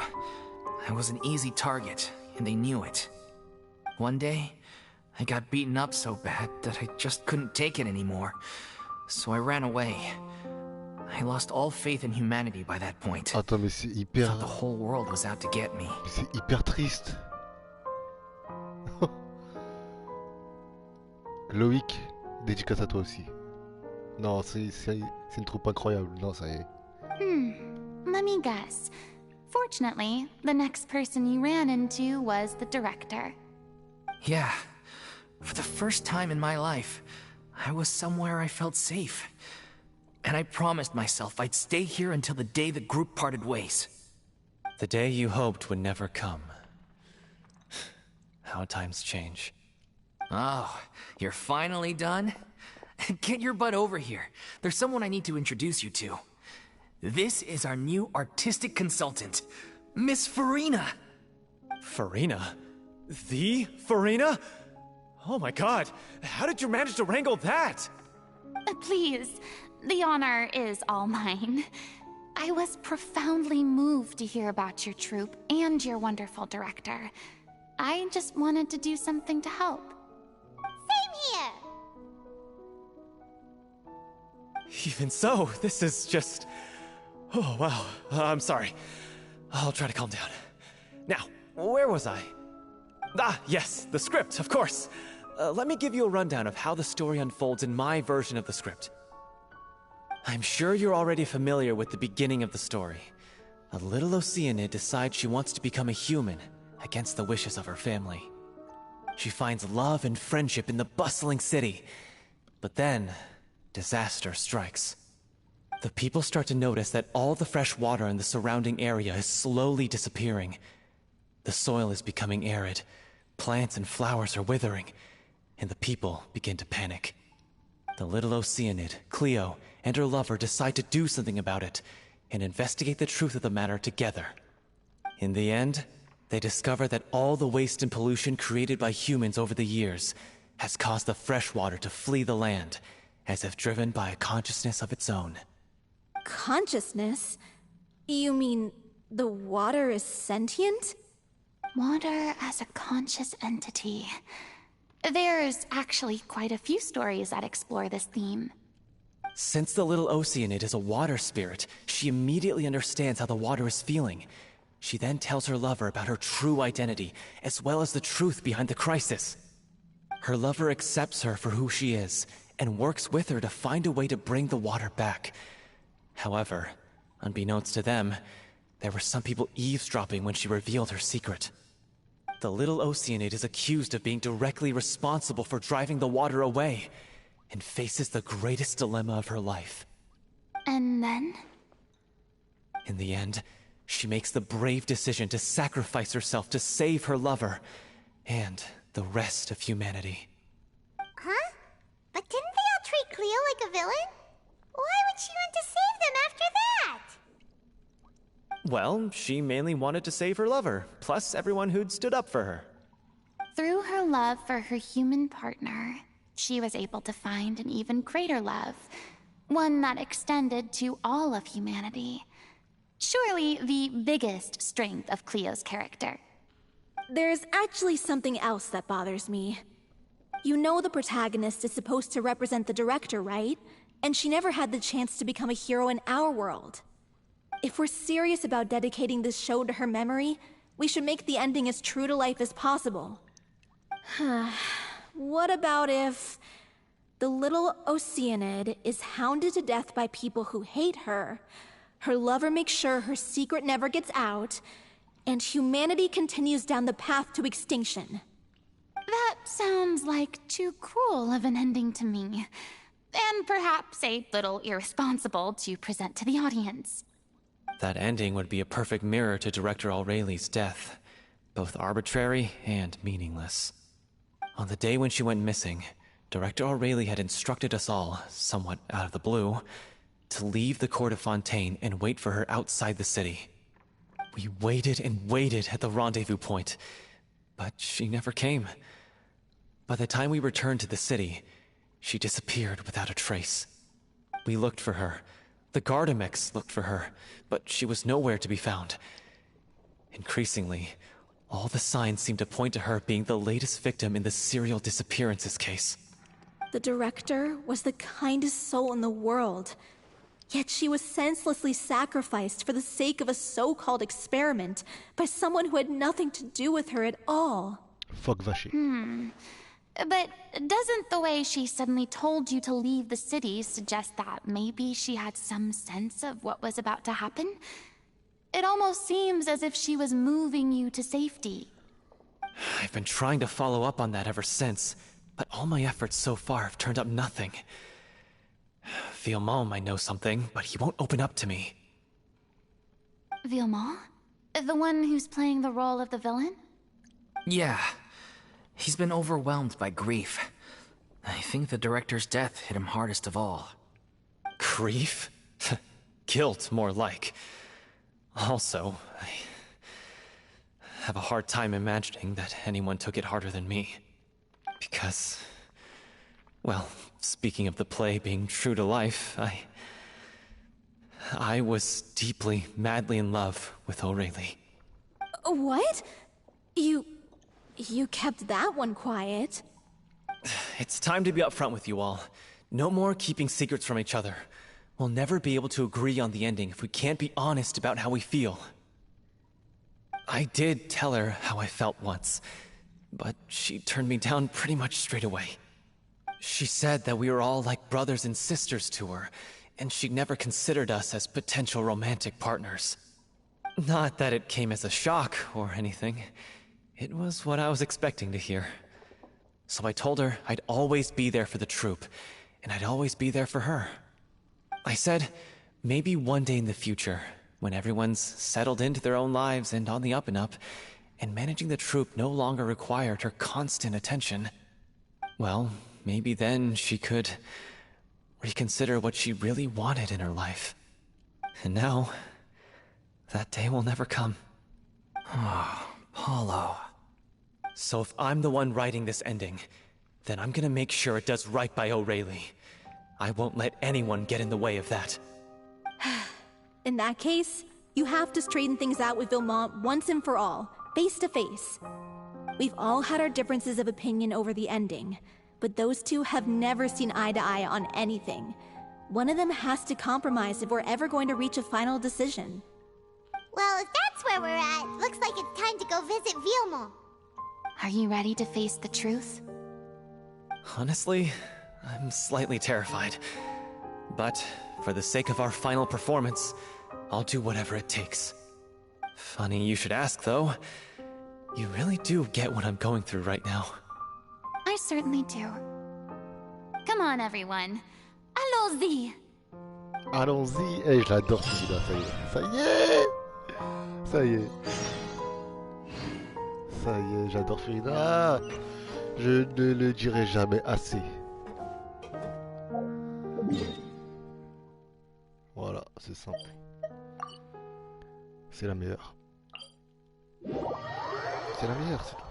I was an easy target, and they knew it. One day, I got beaten up so bad that I just couldn't take it anymore, so I ran away. I lost all faith in humanity by that point. Attends, mais c'est hyper... Thought the whole world was out to get me. C'est hyper triste. Loïc, dédicace à toi aussi. Non, c'est une troupe incroyable. Non, ça y est. Let me guess. Fortunately, the next person you ran into was the director. Yeah. For the first time in my life, I was somewhere I felt safe. And I promised myself I'd stay here until the day the group parted ways. The day you hoped would never come. How times change. Oh, you're finally done? Get your butt over here. There's someone I need to introduce you to. This is our new artistic consultant, Miss Furina. Furina? The Furina? Oh my god, how did you manage to wrangle that? Please, the honor is all mine. I was profoundly moved to hear about your troupe and your wonderful director. I just wanted to do something to help. Same here! Even so, this is just... Oh, wow. I'm sorry. I'll try to calm down. Now, where was I? Ah, yes, the script, of course. Let me give you a rundown of how the story unfolds in my version of the script. I'm sure you're already familiar with the beginning of the story. A little Oceanid decides she wants to become a human, against the wishes of her family. She finds love and friendship in the bustling city. But then, disaster strikes. The people start to notice that all the fresh water in the surrounding area is slowly disappearing. The soil is becoming arid, plants and flowers are withering, and the people begin to panic. The little Oceanid, Cleo, and her lover decide to do something about it, and investigate the truth of the matter together. In the end, they discover that all the waste and pollution created by humans over the years has caused the fresh water to flee the land, as if driven by a consciousness of its own. Consciousness? You mean the water is sentient? Water as a conscious entity. There's actually quite a few stories that explore this theme. Since the little Oceanid is a water spirit, she immediately understands how the water is feeling. She then tells her lover about her true identity, as well as the truth behind the crisis. Her lover accepts her for who she is, and works with her to find a way to bring the water back. However, unbeknownst to them, there were some people eavesdropping when she revealed her secret. The little Oceanid is accused of being directly responsible for driving the water away, and faces the greatest dilemma of her life. And then? In the end, she makes the brave decision to sacrifice herself to save her lover, and the rest of humanity. Huh? But didn't they all treat Cleo like a villain? Why would she want to save them after that? Well, she mainly wanted to save her lover, plus everyone who'd stood up for her. Through her love for her human partner, she was able to find an even greater love, one that extended to all of humanity. Surely the biggest strength of Cleo's character. There's actually something else that bothers me. You know the protagonist is supposed to represent the director, right? And she never had the chance to become a hero in our world. If we're serious about dedicating this show to her memory, we should make the ending as true to life as possible. What about if the little Oceanid is hounded to death by people who hate her, her lover makes sure her secret never gets out, and humanity continues down the path to extinction? That sounds like too cruel of an ending to me, and perhaps a little irresponsible to present to the audience. That ending would be a perfect mirror to Director Aureli's death, both arbitrary and meaningless. On the day when she went missing, Director Aureli had instructed us all, somewhat out of the blue, to leave the court of Fontaine and wait for her outside the city. We waited and waited at the rendezvous point, but she never came. By the time we returned to the city, she disappeared without a trace. We looked for her. The Gardamex looked for her, but she was nowhere to be found. Increasingly, all the signs seemed to point to her being the latest victim in the serial disappearances case. The director was the kindest soul in the world, yet she was senselessly sacrificed for the sake of a so-called experiment by someone who had nothing to do with her at all. Fuck Vacher. But doesn't the way she suddenly told you to leave the city suggest that maybe she had some sense of what was about to happen? It almost seems as if she was moving you to safety. I've been trying to follow up on that ever since, but all my efforts so far have turned up nothing. Villemont might know something, but he won't open up to me. Villemont? The one who's playing the role of the villain? Yeah. He's been overwhelmed by grief. I think the director's death hit him hardest of all. Grief? guilt, more like. Also, I have a hard time imagining that anyone took it harder than me. Because, well, speaking of the play being true to life, I was deeply, madly in love with Aurelie. What? You kept that one quiet. It's time to be upfront with you all. No more keeping secrets from each other. We'll never be able to agree on the ending if we can't be honest about how we feel. I did tell her how I felt once, but she turned me down pretty much straight away. She said that we were all like brothers and sisters to her, and she never considered us as potential romantic partners. Not that it came as a shock or anything. It was what I was expecting to hear. So I told her I'd always be there for the troupe, and I'd always be there for her. I said, maybe one day in the future, when everyone's settled into their own lives and on the up and up, and managing the troupe no longer required her constant attention, well, maybe then she could reconsider what she really wanted in her life. And now, that day will never come. Oh, Paulo. So if I'm the one writing this ending, then I'm gonna make sure it does right by Aurelie. I won't let anyone get in the way of that. In that case, you have to straighten things out with Vilmont once and for all, face to face. We've all had our differences of opinion over the ending, but those two have never seen eye to eye on anything. One of them has to compromise if we're ever going to reach a final decision. Well, if that's where we're at, looks like it's time to go visit Vilmont. Are you ready to face the truth? Honestly, I'm slightly terrified. But for the sake of our final performance, I'll do whatever it takes. Funny you should ask, though. You really do get what I'm going through right now. I certainly do. Come on, everyone. Allons-y! Allons-y. Eh, je l'adore celui-là, ça y est. Ça y est. Ça y est. Ça y est, j'adore Furina. Je ne le dirai jamais assez. Voilà, c'est simple. C'est la meilleure. C'est la meilleure, c'est tout.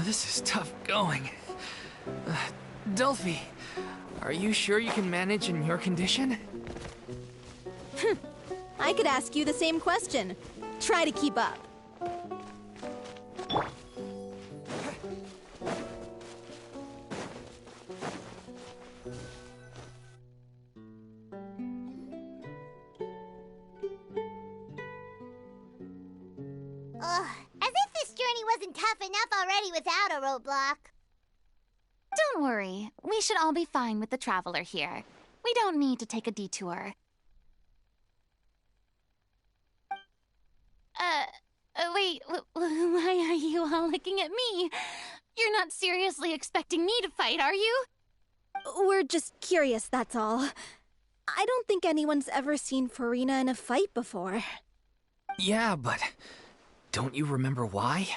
This is tough going. Delphi, are you sure you can manage in your condition? I could ask you the same question. Try to keep up. Ugh, as if this journey wasn't tough enough already without a roadblock. Don't worry. We should all be fine with the traveler here. We don't need to take a detour. Wait, why are you all looking at me? You're not seriously expecting me to fight, are you? We're just curious, that's all. I don't think anyone's ever seen Furina in a fight before. Yeah, but don't you remember why?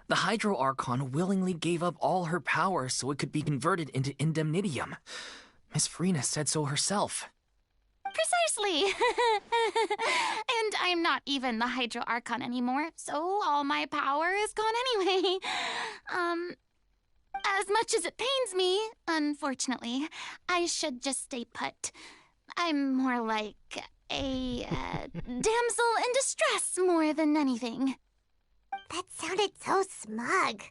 The Hydro Archon willingly gave up all her power so it could be converted into indemnitium. Miss Furina said so herself. Precisely! And I'm not even the Hydro Archon anymore, so all my power is gone anyway. As much as it pains me, unfortunately, I should just stay put. I'm more like a damsel in distress more than anything. That sounded so smug.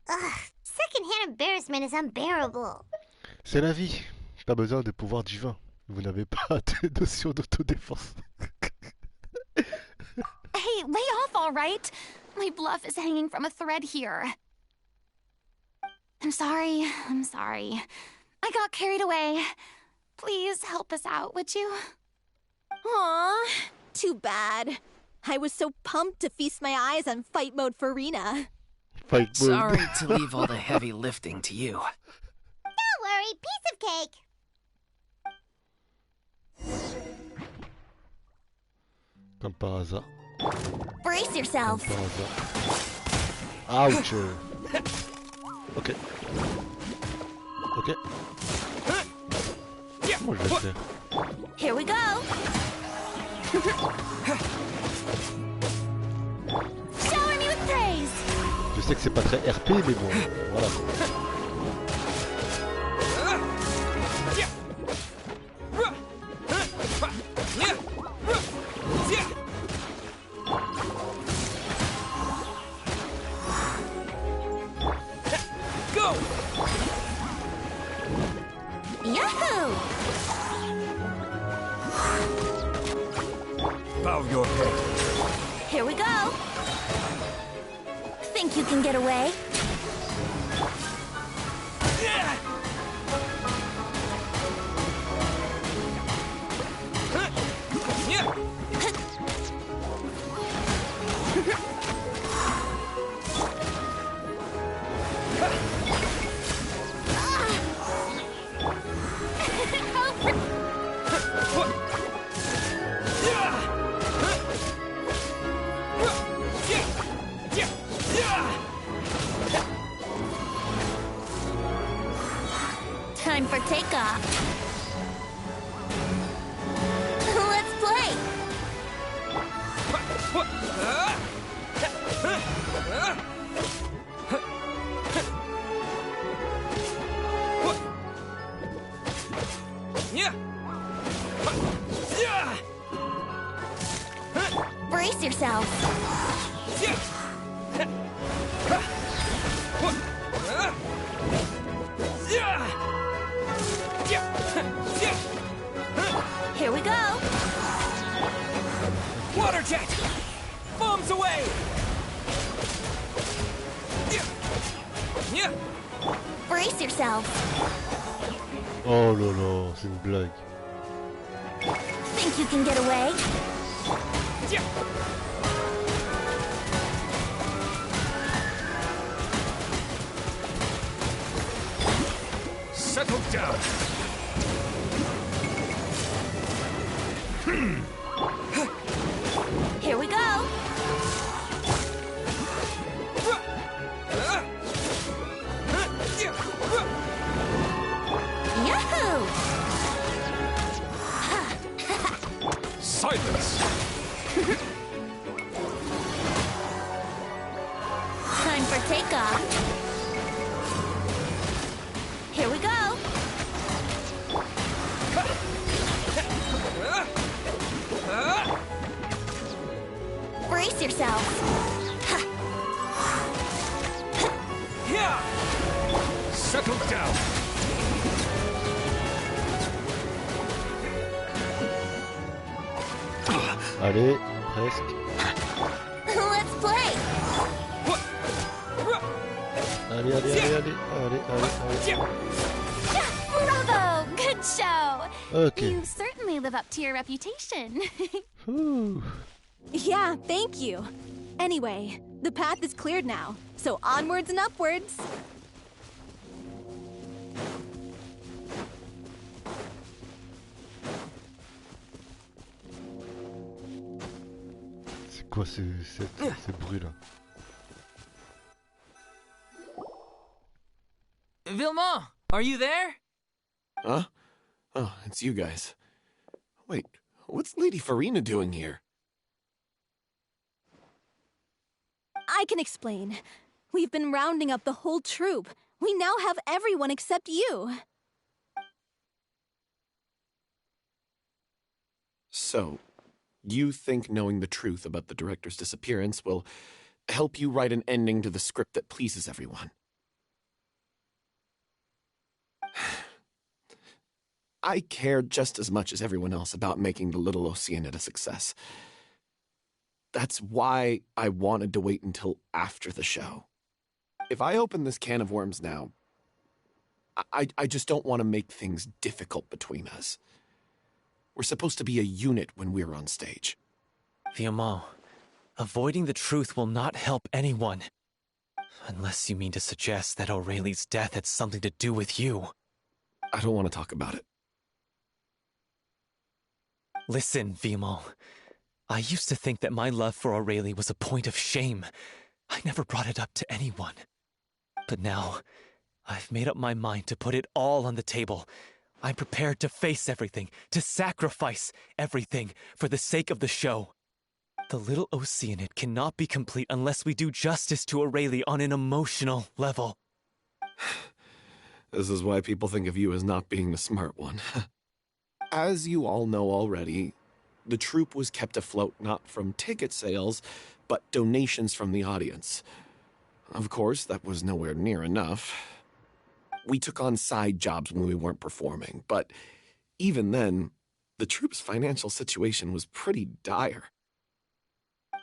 Ugh, secondhand embarrassment is unbearable. C'est la vie. Pas besoin de pouvoir divin. Vous n'avez pas de notion d'autodéfense. Hey, lay off, all right? My bluff is hanging from a thread here. I'm sorry. I got carried away. Please help us out, would you? Aw, too bad. I was so pumped to feast my eyes on fight mode Furina. Fight mode. Sorry to leave all the heavy lifting to you. Don't worry, piece of cake. Comme par hasard. Brace yourself. Comme par hasard. Ouch. Ok. Ok. Moi je vais le faire. Here we go. Shower me with praise. Je sais que c'est pas très RP, mais bon, voilà. Yahoo! Bow your head. Here we go. Think you can get away? Time for takeoff. Let's play. Brace yourself. Here we go. Water jet! Bombs away! Brace yourself. Oh là là, c'est une blague. Think you can get away? Settle down. Here we go. Yahoo! Silence! Time for takeoff. Here we go. Brace yourself. Settle down. Allez, presque. Let's play. Allez, allez, allez, allez, allez, allez, allez. Bravo! Good show! Ok. You certainly live up to your reputation. Ouh. Yeah, thank you. Anyway, the path is cleared now, so onwards and upwards. C'est quoi ces bruits-là? Vilma, are you there? Huh? Oh, it's you guys. Wait, what's Lady Furina doing here? I can explain. We've been rounding up the whole troop. We now have everyone except you. So, you think knowing the truth about the director's disappearance will help you write an ending to the script that pleases everyone? I care just as much as everyone else about making the Little Oceanid a success. That's why I wanted to wait until after the show. If I open this can of worms now, I just don't want to make things difficult between us. We're supposed to be a unit when we're on stage. Vilma, avoiding the truth will not help anyone. Unless you mean to suggest that Aurelie's death had something to do with you. I don't want to talk about it. Listen, Vimo. I used to think that my love for Aurelie was a point of shame. I never brought it up to anyone. But now, I've made up my mind to put it all on the table. I'm prepared to face everything, to sacrifice everything for the sake of the show. The little Oceanid cannot be complete unless we do justice to Aurelie on an emotional level. This is why people think of you as not being the smart one. As you all know already, the troupe was kept afloat not from ticket sales, but donations from the audience. Of course, that was nowhere near enough. We took on side jobs when we weren't performing, but even then, the troupe's financial situation was pretty dire.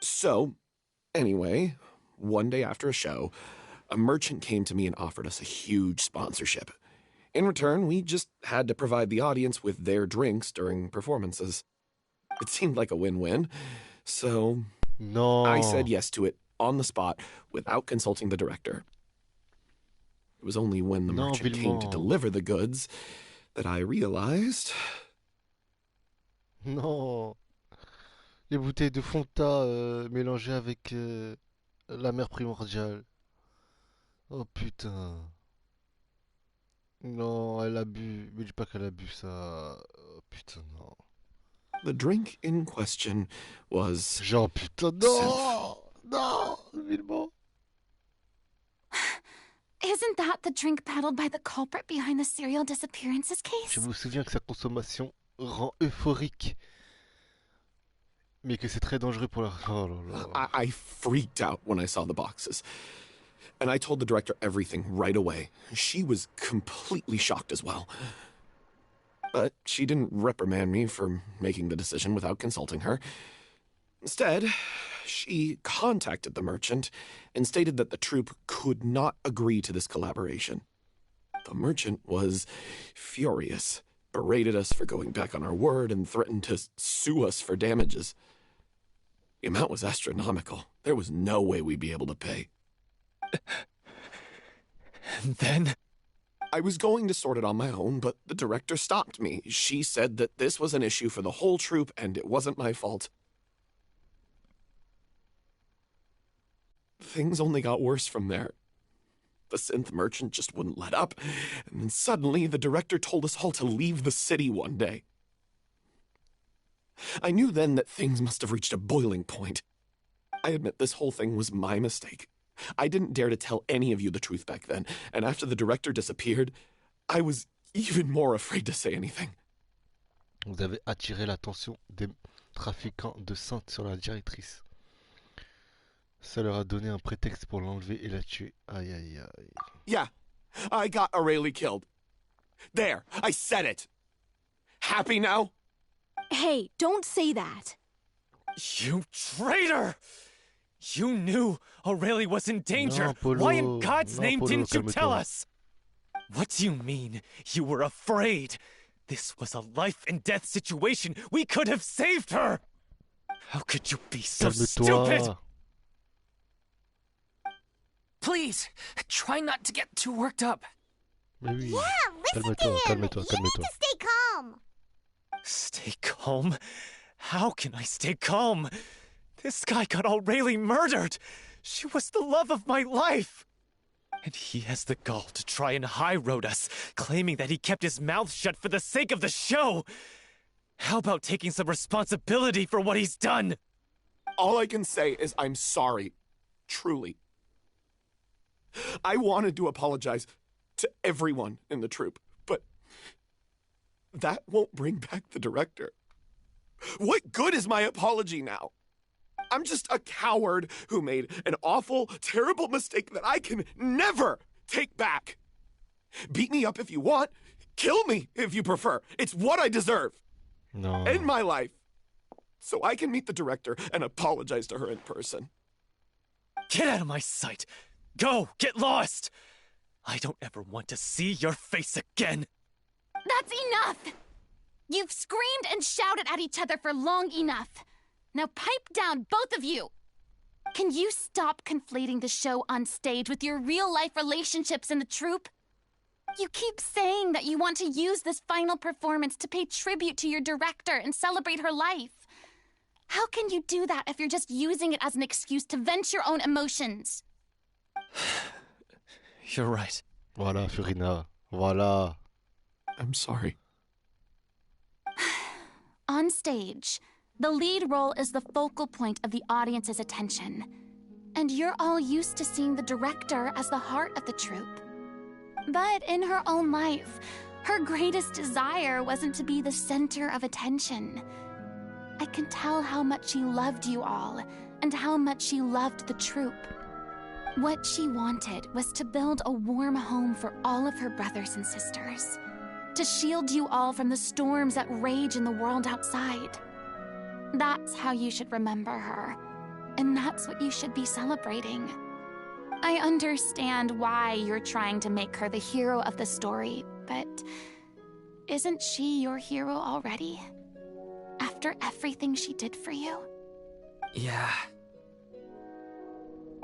So, anyway, one day after a show, a merchant came to me and offered us a huge sponsorship. In return, we just had to provide the audience with their drinks during performances. It seemed like a win-win, so I said yes to it on the spot without consulting the director. It was only when the merchant came to deliver the goods that I realized... Non. Les bouteilles de Fonta mélangées avec la mer primordiale. Oh putain. Non, elle a bu. Mais dis pas qu'elle a bu ça. Oh putain, non. The drink in question was... Genre putain, non. Non, Villemot. Isn't that the drink peddled by the culprit behind the serial disappearances case? Je me souviens que sa consommation rend euphorique. Mais que c'est très dangereux pour la... Oh là là. I freaked out when I saw the boxes. And I told the director everything right away. She was completely shocked as well. But she didn't reprimand me for making the decision without consulting her. Instead, she contacted the merchant and stated that the troupe could not agree to this collaboration. The merchant was furious, berated us for going back on our word, and threatened to sue us for damages. The amount was astronomical. There was no way we'd be able to pay. And then? I was going to sort it on my own, but the director stopped me. She said that this was an issue for the whole troupe and it wasn't my fault. Things only got worse from there. The synth merchant just wouldn't let up, and then suddenly the director told us all to leave the city one day. I knew then that things must have reached a boiling point. I admit this whole thing was my mistake. I didn't dare to tell any of you the truth back then, and after the director disappeared, I was even more afraid to say anything. Vous avez attiré l'attention des trafiquants de synth sur la directrice. Ça leur a donné un prétexte pour l'enlever et la tuer. Aïe aïe aïe. Yeah, I got Aurelie killed. There, I said it. Happy now? Hey, don't say that. You traitor! You knew Aurelie was in danger. No, Polo. Why in God's No, name Polo, didn't you calme-toi. tell us? What do you mean? You were afraid? This was a life and death situation. We could have saved her. How could you be so stupid? Calme-toi. Please, try not to get too worked up. Mais oui. Yeah, listen to Calme-toi, him. calme-toi, You need calme-toi. to stay calm. Stay calm? How can I stay calm? This guy got Aurelie murdered. She was the love of my life. And he has the gall to try and high-road us, claiming that he kept his mouth shut for the sake of the show. How about taking some responsibility for what he's done? All I can say is I'm sorry. Truly. I wanted to apologize to everyone in the troupe, but that won't bring back the director. What good is my apology now? I'm just a coward who made an awful, terrible mistake that I can never take back. Beat me up if you want. Kill me if you prefer. It's what I deserve. No. In my life. So I can meet the director and apologize to her in person. Get out of my sight. Go, get lost. I don't ever want to see your face again. That's enough! You've screamed and shouted at each other for long enough. Now pipe down, both of you! Can you stop conflating the show on stage with your real-life relationships in the troupe? You keep saying that you want to use this final performance to pay tribute to your director and celebrate her life. How can you do that if you're just using it as an excuse to vent your own emotions? You're right. Voilà, Furina. Voilà. I'm sorry. On stage, the lead role is the focal point of the audience's attention. And you're all used to seeing the director as the heart of the troupe. But in her own life, her greatest desire wasn't to be the center of attention. I can tell how much she loved you all, and how much she loved the troupe. What she wanted was to build a warm home for all of her brothers and sisters. To shield you all from the storms that rage in the world outside. That's how you should remember her. And that's what you should be celebrating. I understand why you're trying to make her the hero of the story, but isn't she your hero already? After everything she did for you? Yeah.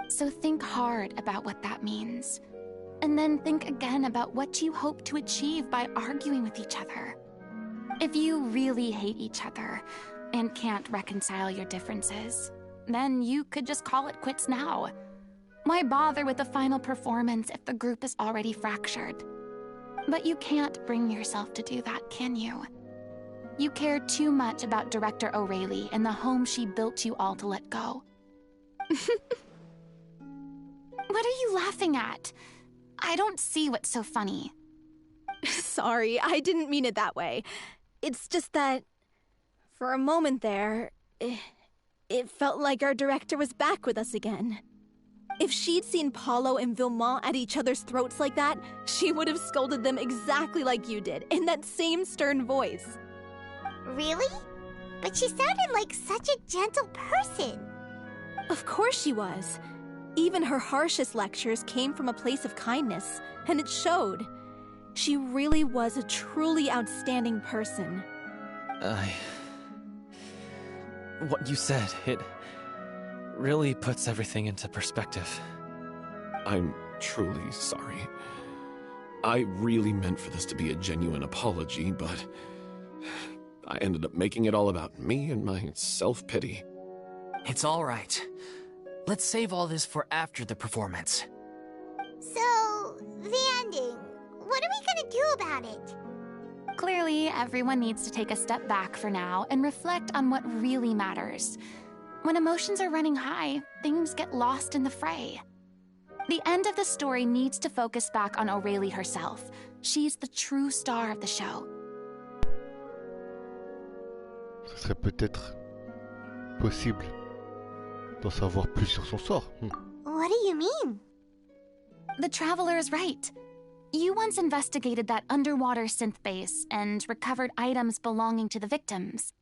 So think hard about what that means. And then think again about what you hope to achieve by arguing with each other. If you really hate each other and can't reconcile your differences, then you could just call it quits now. Why bother with the final performance if the group is already fractured? But you can't bring yourself to do that, can you? You care too much about Director O'Reilly and the home she built you all to let go. What are you laughing at? I don't see what's so funny. Sorry, I didn't mean it that way. It's just that, for a moment there, it felt like our director was back with us again. If she'd seen Paulo and Vilmont at each other's throats like that, she would have scolded them exactly like you did, in that same stern voice. Really? But she sounded like such a gentle person. Of course she was. Even her harshest lectures came from a place of kindness, and it showed. She really was a truly outstanding person. What you said, it really puts everything into perspective. I'm truly sorry. I really meant for this to be a genuine apology, but I ended up making it all about me and my self-pity. It's all right. Let's save all this for after the performance. So, the ending. What are we gonna do about it? Clearly, everyone needs to take a step back for now and reflect on what really matters. When emotions are running high, things get lost in the fray. The end of the story needs to focus back on O'Reilly herself. She's the true star of the show. Ce serait peut-être possible d'en savoir plus sur son sort. What do you mean? The Traveler is right. You once investigated that underwater synth base and recovered items belonging to the victims.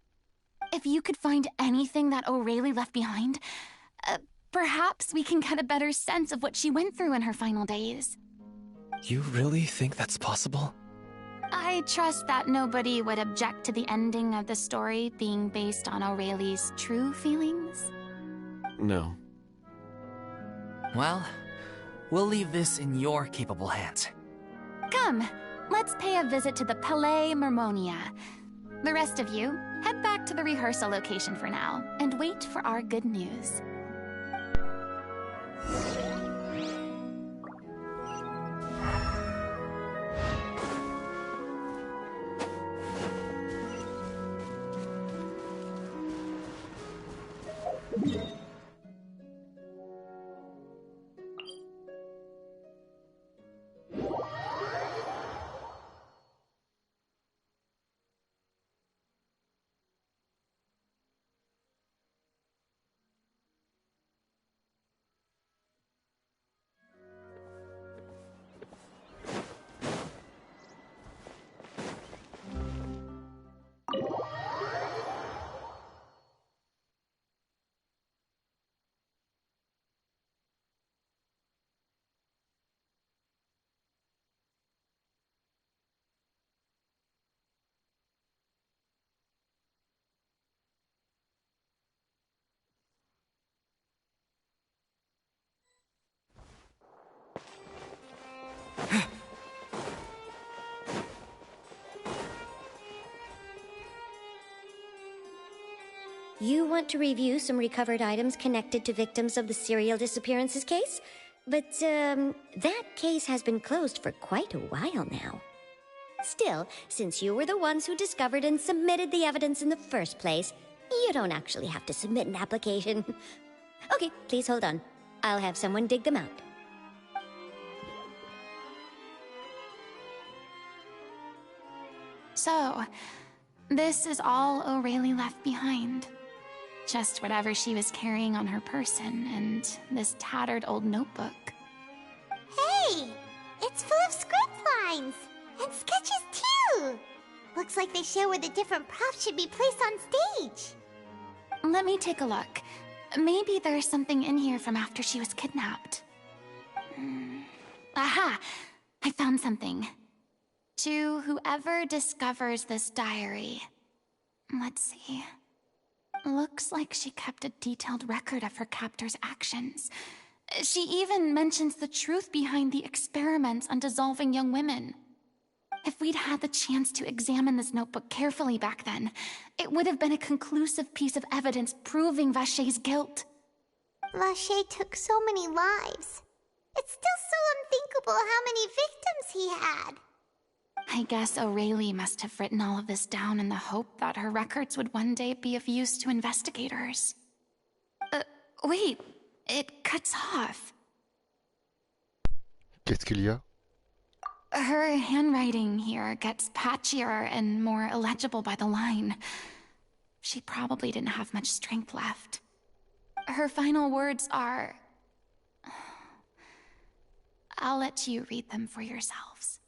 If you could find anything that O'Reilly left behind, perhaps we can get a better sense of what she went through in her final days. You really think that's possible? I trust that nobody would object to the ending of the story being based on O'Reilly's true feelings. No. Well, we'll leave this in your capable hands. Come, let's pay a visit to the Palais Mermonia. The rest of you, head back to the rehearsal location for now, and wait for our good news. You want to review some recovered items connected to victims of the serial disappearances case? But, that case has been closed for quite a while now. Still, since you were the ones who discovered and submitted the evidence in the first place, you don't actually have to submit an application. Okay, please hold on. I'll have someone dig them out. So, this is all O'Reilly left behind. Just whatever she was carrying on her person, and this tattered old notebook. Hey! It's full of script lines! And sketches too! Looks like they show where the different props should be placed on stage. Let me take a look. Maybe there's something in here from after she was kidnapped. Aha! I found something. To whoever discovers this diary. Let's see. Looks like she kept a detailed record of her captor's actions. She even mentions the truth behind the experiments on dissolving young women. If we'd had the chance to examine this notebook carefully back then, it would have been a conclusive piece of evidence proving Vacher's guilt. Vacher took so many lives. It's still so unthinkable how many victims he had. I guess O'Reilly must have written all of this down in the hope that her records would one day be of use to investigators. Wait, it cuts off. Qu'est-ce qu'il y a? Her handwriting here gets patchier and more illegible by the line. She probably didn't have much strength left. Her final words are... I'll let you read them for yourselves.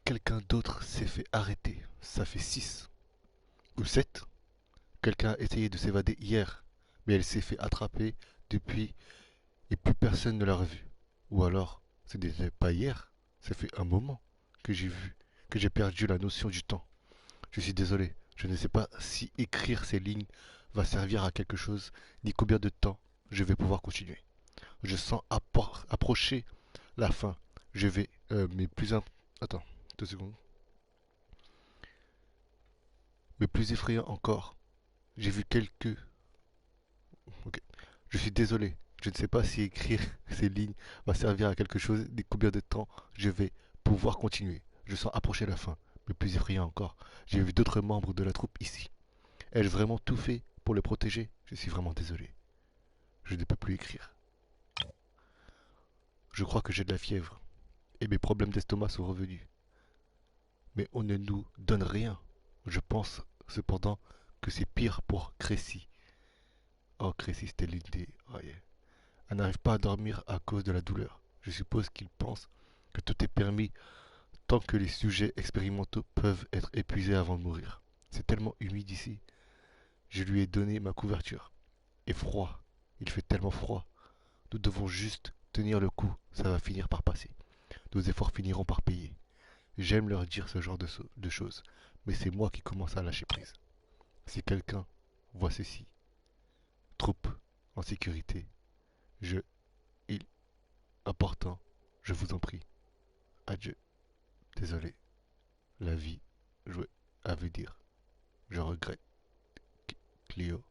Quelqu'un d'autre s'est fait arrêter. Ça fait 6. Ou 7. Quelqu'un a essayé de s'évader hier, mais elle s'est fait attraper depuis et plus personne ne l'a revue. Ou alors, ce n'était pas hier, ça fait un moment que j'ai perdu la notion du temps. Je suis désolé, je ne sais pas si écrire ces lignes va servir à quelque chose, ni combien de temps je vais pouvoir continuer. Je sens approcher la fin. Je vais, mais plus Attends, 2 secondes. Mais plus effrayant encore, j'ai vu quelques... Ok. Je suis désolé, je ne sais pas si écrire ces lignes va servir à quelque chose, ni combien de temps je vais pouvoir continuer. Je sens approcher la fin, mais plus effrayant encore, j'ai vu d'autres membres de la troupe ici. Ai-je vraiment tout fait pour les protéger? Je suis vraiment désolé. Je ne peux plus écrire. Je crois que j'ai de la fièvre, et mes problèmes d'estomac sont revenus. Mais on ne nous donne rien. Je pense cependant que c'est pire pour Crécy. Oh, Crécy, c'était l'idée. Oh, yeah. Elle n'arrive pas à dormir à cause de la douleur. Je suppose qu'il pense que tout est permis tant que les sujets expérimentaux peuvent être épuisés avant de mourir. C'est tellement humide ici. Je lui ai donné ma couverture. Et froid. Il fait tellement froid. Nous devons juste tenir le coup. Ça va finir par passer. Nos efforts finiront par payer. J'aime leur dire ce genre de choses, mais c'est moi qui commence à lâcher prise. Si quelqu'un voit ceci, troupe en sécurité, important, je vous en prie. Adieu. Désolé. La vie, à vous dire. Je regrette. Clio.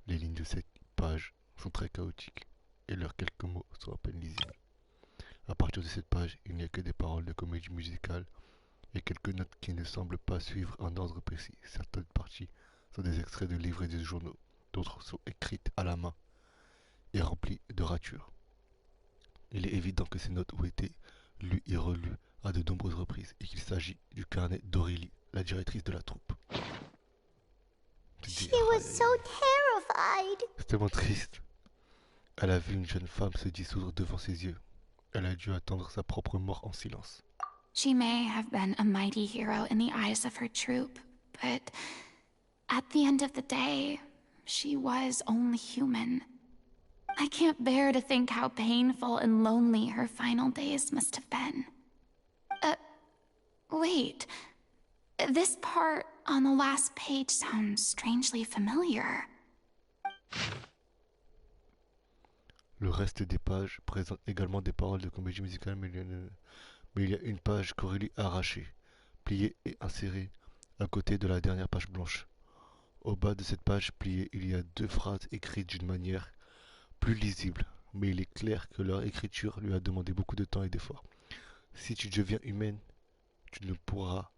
Les lignes de cette page sont très chaotiques et leurs quelques mots sont à peine lisibles. À partir de cette page, il n'y a que des paroles de comédie musicale et quelques notes qui ne semblent pas suivre un ordre précis. Certaines parties sont des extraits de livres et de journaux, d'autres sont écrites à la main et remplies de ratures. Il est évident que ces notes ont été lues et relues à de nombreuses reprises et qu'il s'agit du carnet d'Aurélie, la directrice de la troupe. She was so terrified. C'est tellement triste. Elle a vu une jeune femme se dissoudre devant ses yeux. Elle a dû attendre sa propre mort en silence. She may have been a mighty hero in the eyes of her troop, but at the end of the day, she was only human. I can't bear to think how painful and lonely her final days must have been. Wait. This part on the last page sounds strangely familiar. Le reste des pages présente également des paroles de comédie musicale, Mais il y a une page qu'Aurélie a arrachée, pliée et insérée à côté de la dernière page blanche. Au bas de cette page pliée, il y a 2 phrases écrites d'une manière plus lisible, mais il est clair que leur écriture lui a demandé beaucoup de temps et d'efforts. Si tu deviens humaine, tu ne pourras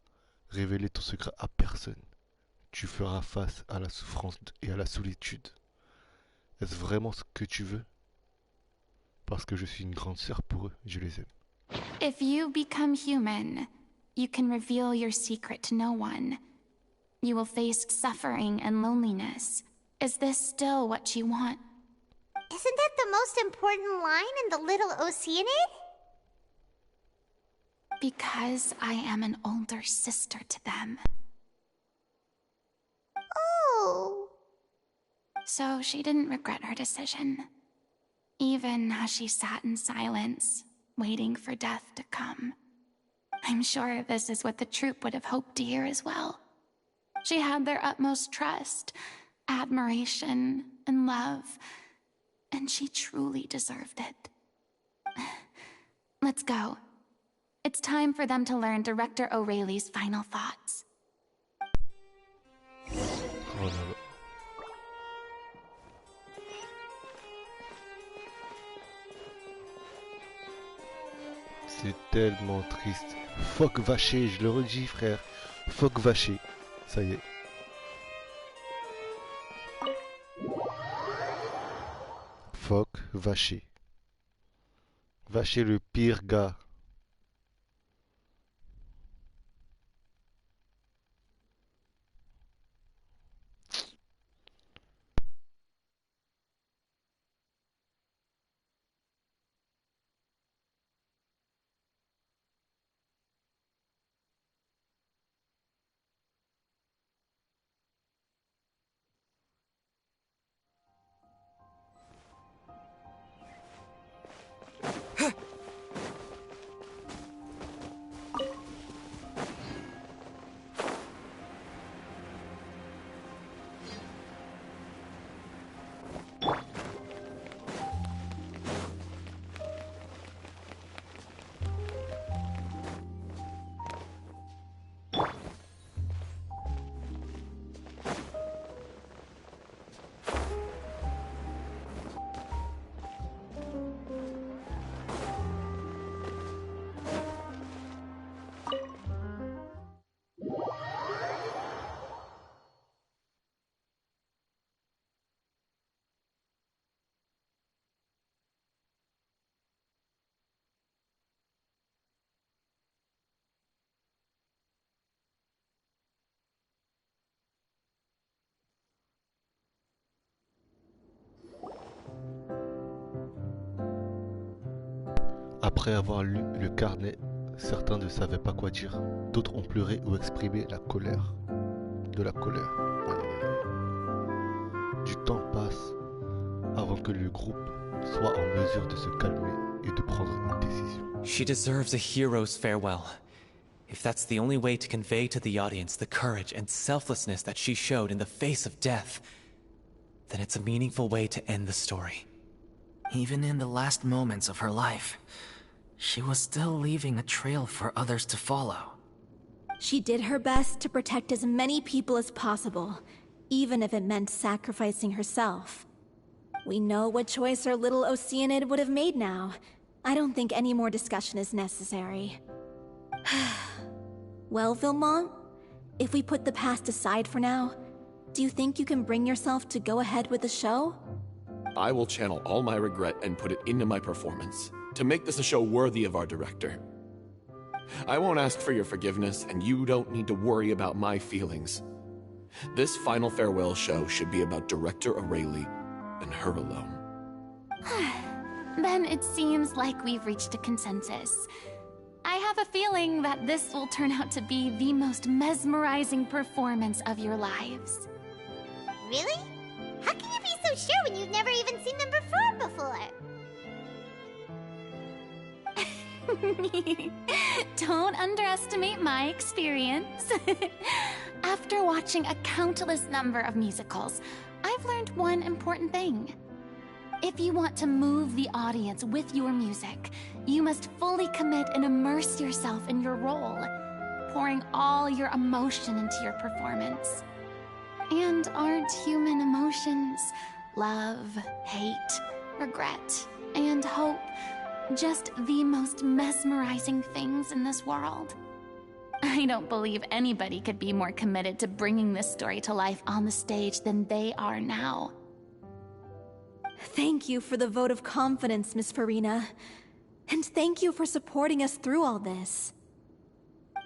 révéler ton secret à personne. Tu feras face à la souffrance et à la solitude. Est-ce vraiment ce que tu veux? Parce que je suis une grande sœur pour eux, je les aime. If you become human, you can reveal your secret to no one. You will face suffering and loneliness. Is this still what you want? Isn't that the most important line in the Little Oceanid? Because I am an older sister to them. Oh. So she didn't regret her decision. Even as she sat in silence, waiting for death to come. I'm sure this is what the troupe would have hoped to hear as well. She had their utmost trust, admiration, and love, and she truly deserved it. Let's go. It's time for them to learn Director O'Reilly's final thoughts. Oh là là. C'est tellement triste. Phoque vaché, je le redis frère. Phoque vaché. Ça y est. Phoque vaché. Vaché le pire gars. Après avoir lu le carnet, certains ne savaient pas quoi dire, d'autres ont pleuré ou exprimé la colère. De la colère. Du temps passe avant que le groupe soit en mesure de se calmer et de prendre une décision. She deserves a hero's farewell. If that's the only way to convey to the audience the courage and selflessness that she showed in the face of death, then it's a meaningful way to end the story. Even in the last moments of her life, she was still leaving a trail for others to follow. She did her best to protect as many people as possible, even if it meant sacrificing herself. We know what choice our little Oceanid would have made now. I don't think any more discussion is necessary. Well, Vilmont, if we put the past aside for now, do you think you can bring yourself to go ahead with the show? I will channel all my regret and put it into my performance, to make this a show worthy of our director. I won't ask for your forgiveness, and you don't need to worry about my feelings. This final farewell show should be about Director O'Reilly and her alone. Then it seems like we've reached a consensus. I have a feeling that this will turn out to be the most mesmerizing performance of your lives. Really? How can you be so sure when you've never even seen them perform before? Don't underestimate my experience. After watching a countless number of musicals, I've learned one important thing. If you want to move the audience with your music, you must fully commit and immerse yourself in your role, pouring all your emotion into your performance. And aren't human emotions, love, hate, regret, and hope, just the most mesmerizing things in this world? I don't believe anybody could be more committed to bringing this story to life on the stage than they are now. Thank you for the vote of confidence, Miss Furina. And thank you for supporting us through all this.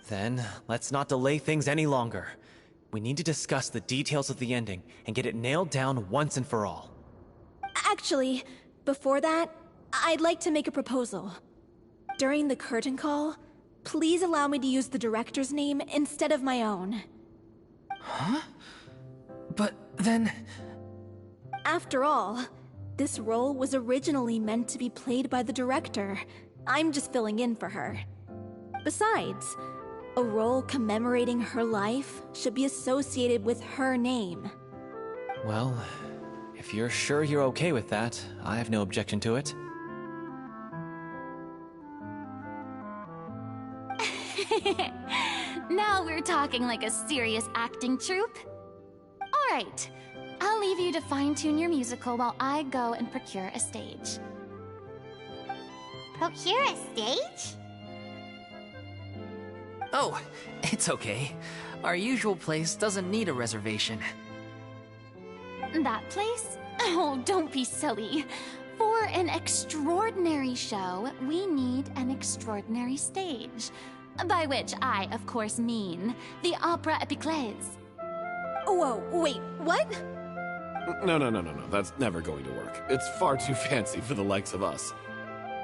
Then, let's not delay things any longer. We need to discuss the details of the ending and get it nailed down once and for all. Actually, before that, I'd like to make a proposal. During the curtain call, please allow me to use the director's name instead of my own. Huh? But then... After all, this role was originally meant to be played by the director. I'm just filling in for her. Besides, a role commemorating her life should be associated with her name. Well, if you're sure you're okay with that, I have no objection to it. Now we're talking like a serious acting troupe. All right, I'll leave you to fine-tune your musical while I go and procure a stage. Procure a stage? Oh, it's okay. Our usual place doesn't need a reservation. That place? Oh, don't be silly. For an extraordinary show, we need an extraordinary stage. By which I, of course, mean the Opera Epiclese. Whoa, wait, what? No. That's never going to work. It's far too fancy for the likes of us.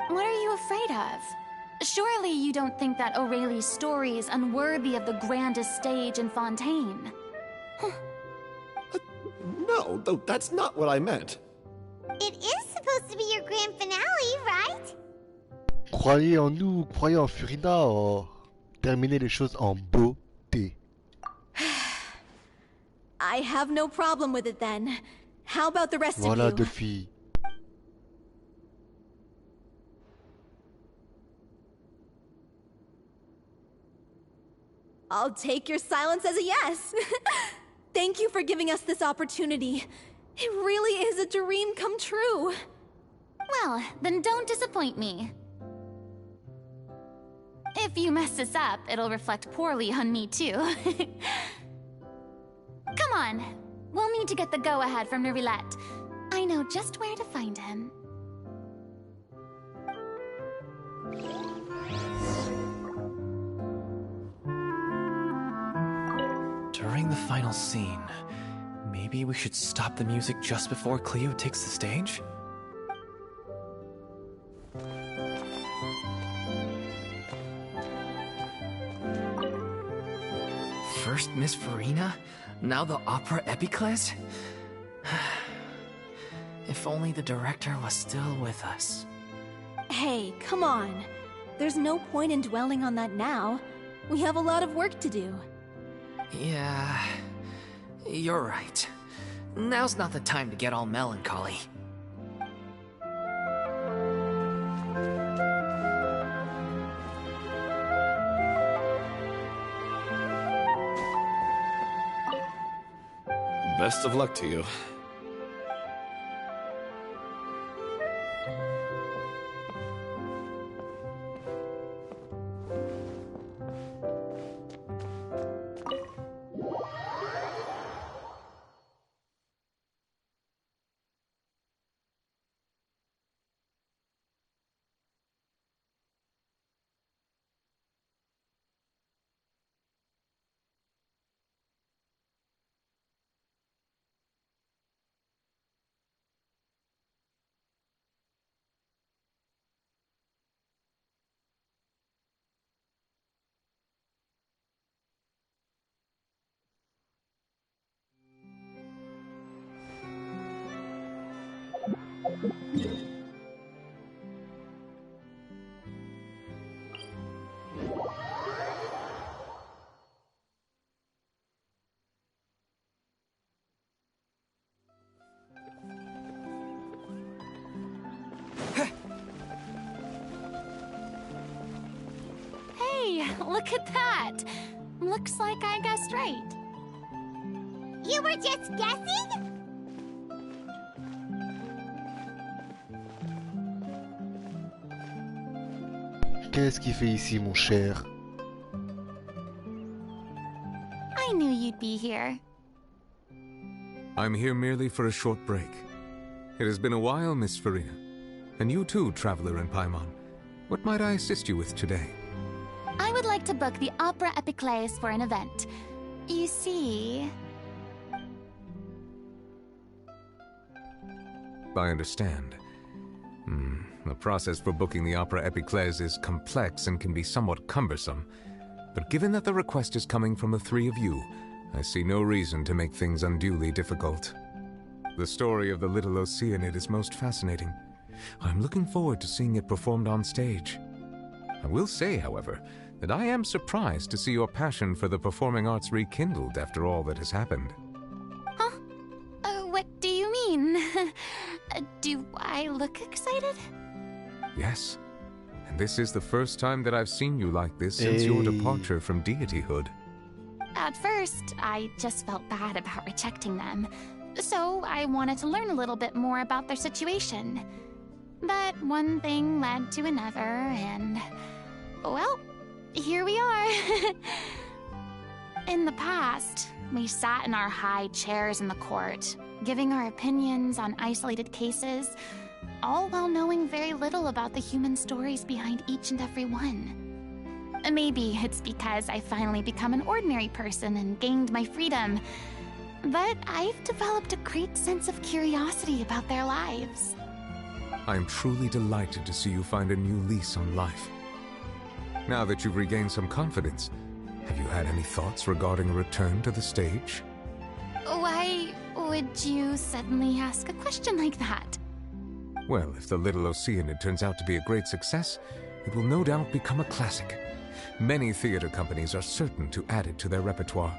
What are you afraid of? Surely you don't think that Aurelie's story is unworthy of the grandest stage in Fontaine. No, that's not what I meant. It is supposed to be your grand finale, right? Croyez en nous, croyez en Furina. Oh. Terminez les choses en beauté. I have no problem with it then. How about the rest Voilà, of you? deux filles. I'll take your silence as a yes. Thank you for giving us this opportunity. It really is a dream come true. Well, then don't disappoint me. If you mess this up, it'll reflect poorly on me too. Come on, we'll need to get the go-ahead from Nerilette. I know just where to find him. During the final scene, maybe we should stop the music just before Cleo takes the stage? First Miss Furina, now the Opera Epiclese? If only the director was still with us. Hey, come on. There's no point in dwelling on that now. We have a lot of work to do. Yeah, you're right. Now's not the time to get all melancholy. Best of luck to you. Look at that! Looks like I guessed right. You were just guessing? Qu'est-ce qu'il fait ici, mon cher? I knew you'd be here. I'm here merely for a short break. It has been a while, Miss Furina. And you too, traveler in Paimon. What might I assist you with today? I would like to book the Opera Epiclese for an event. You see... I understand. The process for booking the Opera Epiclese is complex and can be somewhat cumbersome. But given that the request is coming from the three of you, I see no reason to make things unduly difficult. The story of the Little Oceanid is most fascinating. I'm looking forward to seeing it performed on stage. I will say, however, that I am surprised to see your passion for the performing arts rekindled after all that has happened. Huh? What do you mean? Do I look excited? Yes. And this is the first time that I've seen you like this since your departure from deityhood. At first, I just felt bad about rejecting them. So I wanted to learn a little bit more about their situation. But one thing led to another, and... well, here we are. In the past, we sat in our high chairs in the court, giving our opinions on isolated cases, all while knowing very little about the human stories behind each and every one. Maybe it's because I finally become an ordinary person and gained my freedom, but I've developed a great sense of curiosity about their lives. I am truly delighted to see you find a new lease on life. Now that you've regained some confidence, have you had any thoughts regarding a return to the stage? Why would you suddenly ask a question like that? Well, if the Little Oceanid turns out to be a great success, it will no doubt become a classic. Many theater companies are certain to add it to their repertoire.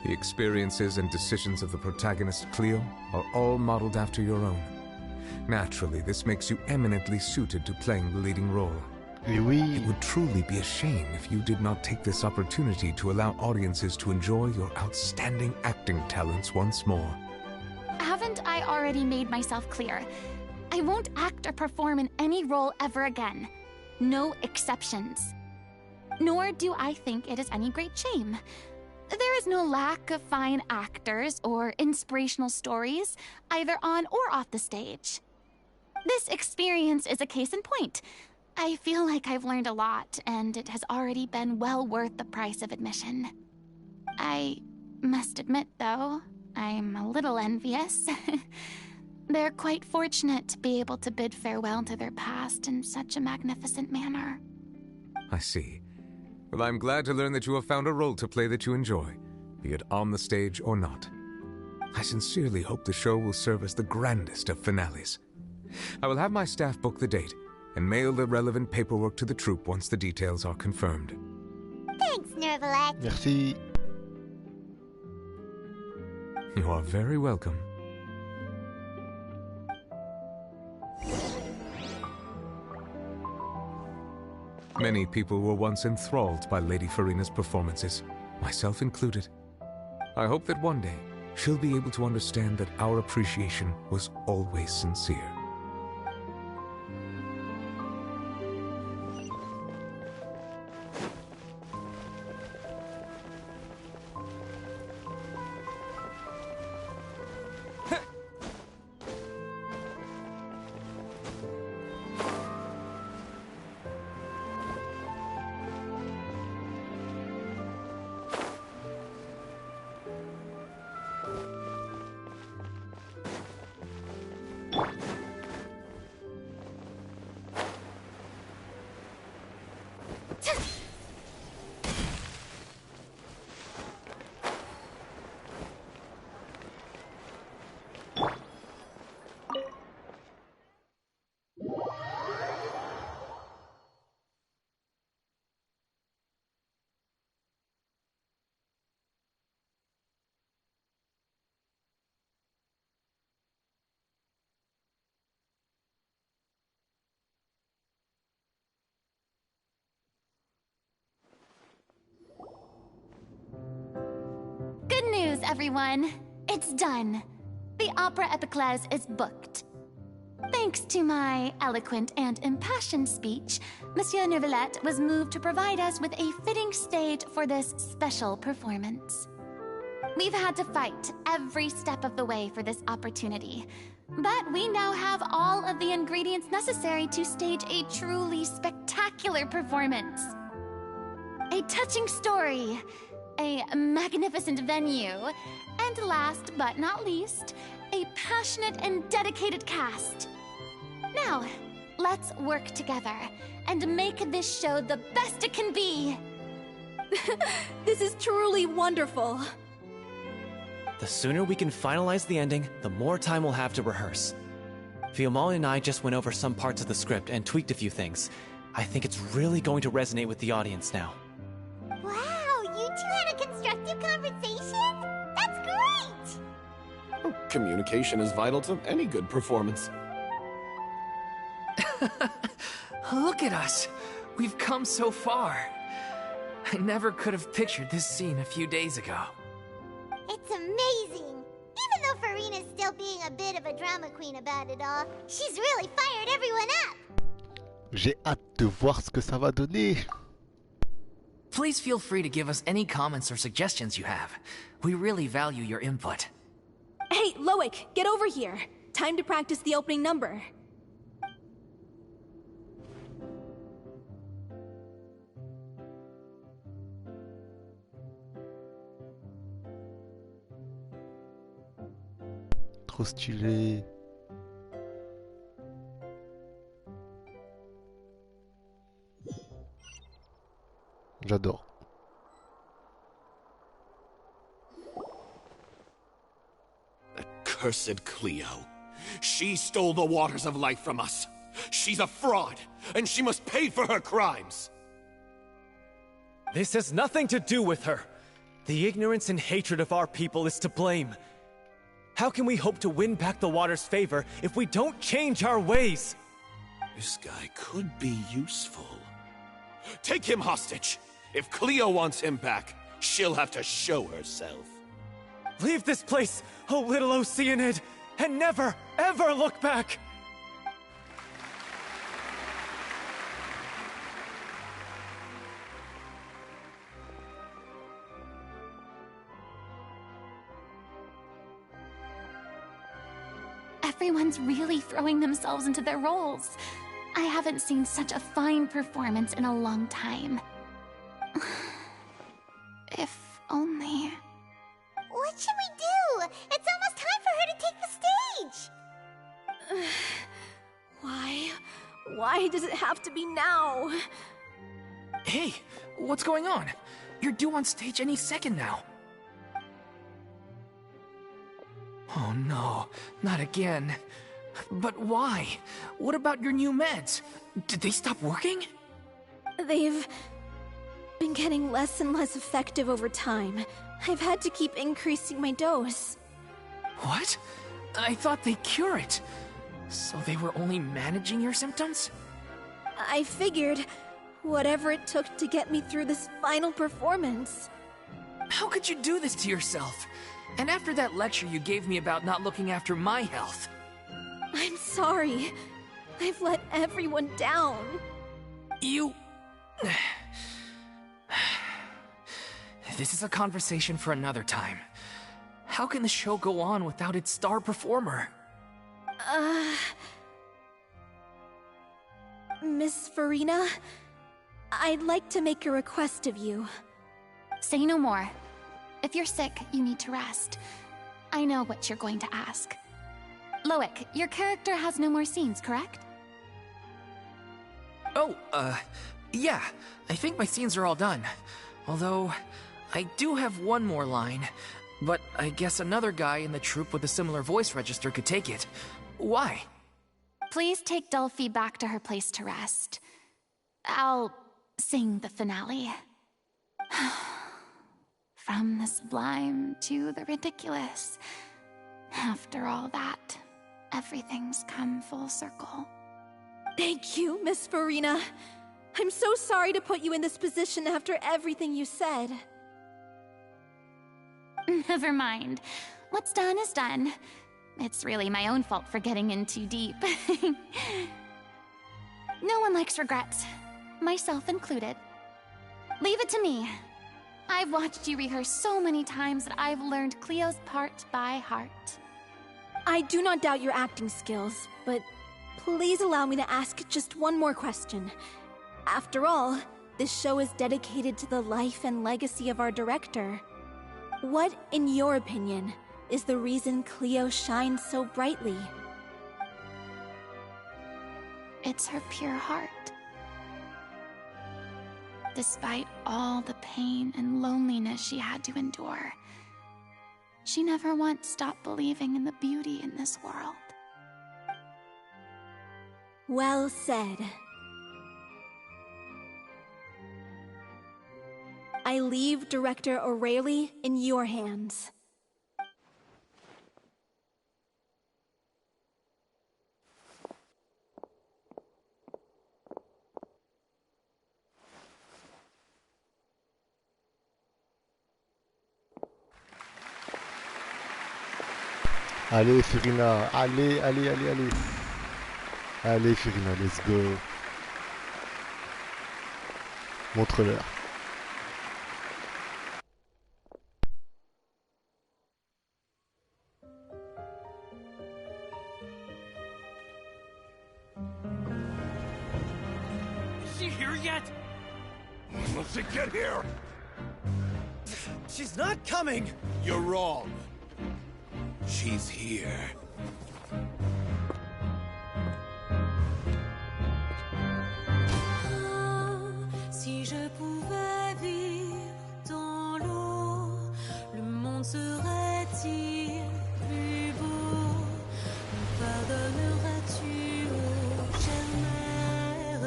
The experiences and decisions of the protagonist, Cleo, are all modeled after your own. Naturally, this makes you eminently suited to playing the leading role. Oui. It would truly be a shame if you did not take this opportunity to allow audiences to enjoy your outstanding acting talents once more. Haven't I already made myself clear? I won't act or perform in any role ever again. No exceptions. Nor do I think it is any great shame. There is no lack of fine actors or inspirational stories, either on or off the stage. This experience is a case in point. I feel like I've learned a lot, and it has already been well worth the price of admission. I must admit, though, I'm a little envious. They're quite fortunate to be able to bid farewell to their past in such a magnificent manner. I see. Well, I'm glad to learn that you have found a role to play that you enjoy, be it on the stage or not. I sincerely hope the show will serve as the grandest of finales. I will have my staff book the date and mail the relevant paperwork to the troupe once the details are confirmed. Thanks, Nervalek. Merci. You are very welcome. Many people were once enthralled by Lady Furina's performances, myself included. I hope that one day she'll be able to understand that our appreciation was always sincere. Good news, everyone. It's done. The Opera Epiclese is booked. Thanks to my eloquent and impassioned speech, Monsieur Neuvillette was moved to provide us with a fitting stage for this special performance. We've had to fight every step of the way for this opportunity, but we now have all of the ingredients necessary to stage a truly spectacular performance. A touching story, a magnificent venue, and last but not least, a passionate and dedicated cast. Now, let's work together and make this show the best it can be. This is truly wonderful. The sooner we can finalize the ending, the more time we'll have to rehearse. Fiamma and I just went over some parts of the script and tweaked a few things. I think it's really going to resonate with the audience now. Wow, you two had a constructive conversation? That's great! Communication is vital to any good performance. Look at us! We've come so far. I never could have pictured this scene a few days ago. It's amazing! Even though Furina's still being a bit of a drama queen about it all, she's really fired everyone up! J'ai hâte de voir ce que ça va donner. Please feel free to give us any comments or suggestions you have. We really value your input. Hey, Loic, get over here. Time to practice the opening number. Trop stylé. J'adore. Accursed Cleo. She stole the waters of life from us. She's a fraud, and she must pay for her crimes. This has nothing to do with her. The ignorance and hatred of our people is to blame. How can we hope to win back the water's favor if we don't change our ways? This guy could be useful. Take him hostage. If Cleo wants him back, she'll have to show herself. Leave this place, O little Oceanid, and never, ever look back! Everyone's really throwing themselves into their roles. I haven't seen such a fine performance in a long time. If only... What should we do? It's almost time for her to take the stage! Why? Why does it have to be now? Hey, what's going on? You're due on stage any second now. Oh no, not again. But why? What about your new meds? Did they stop working? They've been getting less and less effective over time. I've had to keep increasing my dose. What? I thought they cure it. So they were only managing your symptoms? I figured whatever it took to get me through this final performance. How could you do this to yourself? And after that lecture you gave me about not looking after my health. I'm sorry. I've let everyone down. You... This is a conversation for another time. How can the show go on without its star performer? Miss Furina, I'd like to make a request of you. Say no more. If you're sick, you need to rest. I know what you're going to ask. Loic, your character has no more scenes, correct? Oh, yeah. I think my scenes are all done. Although, I do have one more line. But I guess another guy in the troupe with a similar voice register could take it. Why? Please take Delphi back to her place to rest. I'll sing the finale. From the sublime to the ridiculous. After all that, everything's come full circle. Thank you, Miss Furina. I'm so sorry to put you in this position after everything you said. Never mind. What's done is done. It's really my own fault for getting in too deep. No one likes regrets, myself included. Leave it to me. I've watched you rehearse so many times that I've learned Cleo's part by heart. I do not doubt your acting skills, but please allow me to ask just one more question. After all, this show is dedicated to the life and legacy of our director. What, in your opinion, is the reason Cleo shines so brightly? It's her pure heart. Despite all the pain and loneliness she had to endure, she never once stopped believing in the beauty in this world. Well said. I leave Director O'Reilly in your hands. Allez, Furina, allez. Allez, Furina, let's go. Montre-leur. Is she here yet? Let's get here! She's not coming! You're wrong. She's here. Si je pouvais vivre dans l'eau, le monde serait-il plus beau? Me pardonneras-tu, ô chère mère?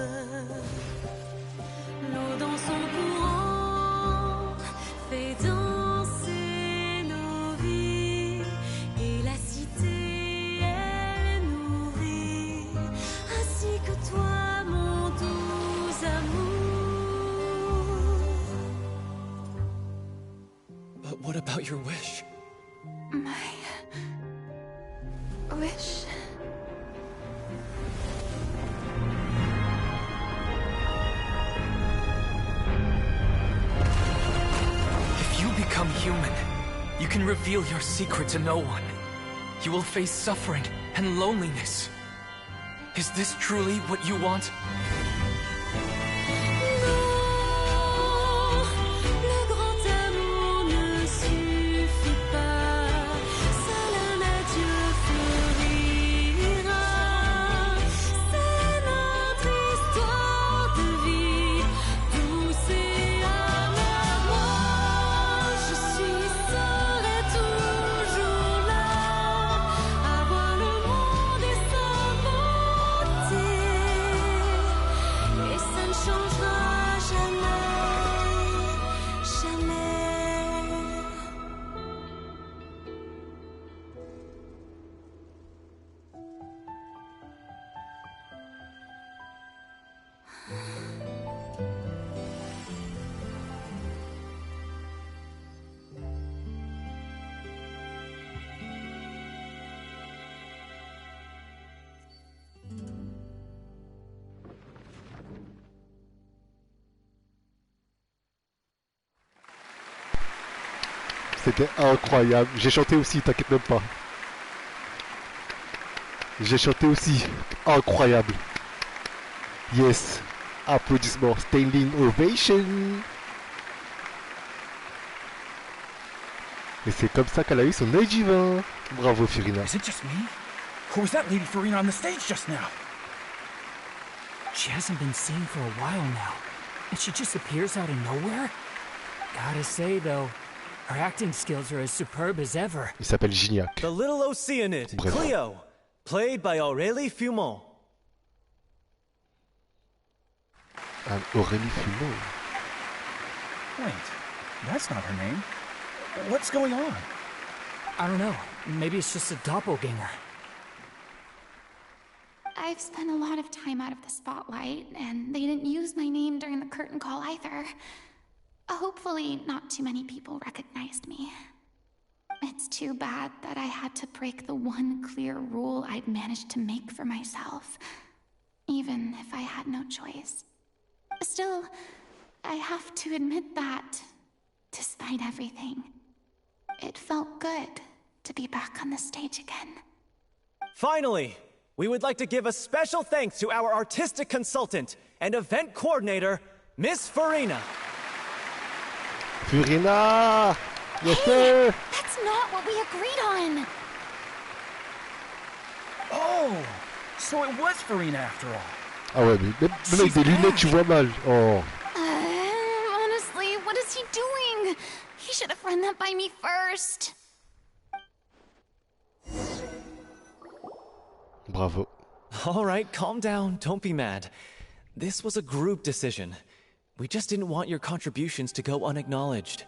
L'eau dans son courant fait danser nos vies, et la cité elle nourrit, ainsi que toi mon doux amour. But what about your wish? My wish. If you become human, you can reveal your secret to no one. You will face suffering and loneliness. Is this truly what you want? Le grand amour ne suffit pas, seul un adieu fleurira. C'est notre histoire de vie, douce et amère. Moi, je serai toujours là, à voir le monde et s'inventer, et ça ne changera jamais, jamais. C'était incroyable. J'ai chanté aussi, t'inquiète même pas. J'ai chanté aussi. Incroyable. Yes. Applaudissements. Standing ovation. Et c'est comme ça qu'elle a eu son œil divin. Bravo, Furina. Is it just me? Or was that Lady Furina on the stage just now? She hasn't been seen for a while now, and she just appears out of nowhere? Gotta say, though, her acting skills are as superb as ever. Il s'appelle Gignac. The Little Oceanid, Bref. Cleo, played by Aurélie Fumont. Aurélie Fumont. Wait, that's not her name. What's going on? I don't know. Maybe it's just a doppelganger. I've spent a lot of time out of the spotlight, and they didn't use my name during the curtain call either. Hopefully, not too many people recognized me. It's too bad that I had to break the one clear rule I'd managed to make for myself, even if I had no choice. Still, I have to admit that, despite everything, it felt good to be back on the stage again. Finally, we would like to give a special thanks to our artistic consultant and event coordinator, Miss Furina. Furina! Yes, Hey, that's not what we agreed on! Oh, so it was Furina after all. Ah ouais, mais même avec des lunettes, tu vois mal. Oh. Honestly, what is he doing? He should have run that by me first. Bravo. All right, calm down. Don't be mad. This was a group decision. We just didn't want your contributions to go unacknowledged.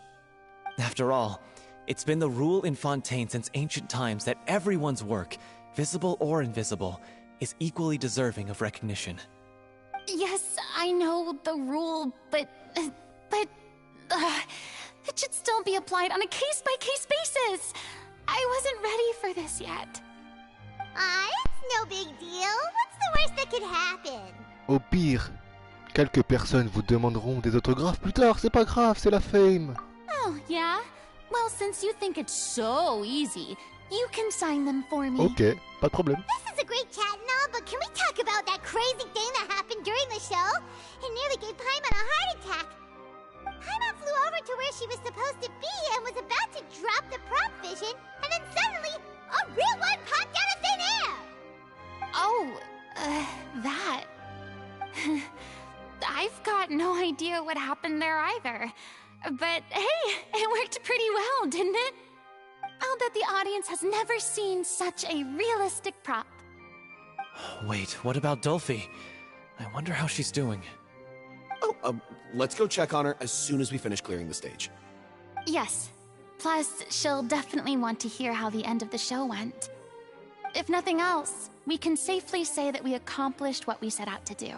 After all, it's been the rule in Fontaine since ancient times that everyone's work, visible or invisible, is equally deserving of recognition. Yes, I know the rule, but it should still be applied on a case-by-case basis. I wasn't ready for this yet. It's no big deal. What's the worst that could happen? Au pire, quelques personnes vous demanderont des autographes plus tard. C'est pas grave, c'est la fame. Oh, yeah? Well, since you think it's so easy, you can sign them for me. Ok, pas de problème. This is a great chat and all, but can we talk about that crazy thing that happened during the show? It nearly gave Paimon a heart attack. Paimon flew over to where she was supposed to be and was about to drop the prop vision, and then suddenly, a real one popped out of thin air! Oh, that. I've got no idea what happened there either. But hey, it worked pretty well, didn't it? I'll bet the audience has never seen such a realistic prop. Wait, what about Dolphy? I wonder how she's doing. Oh, let's go check on her as soon as we finish clearing the stage. Yes. Plus, she'll definitely want to hear how the end of the show went. If nothing else, we can safely say that we accomplished what we set out to do.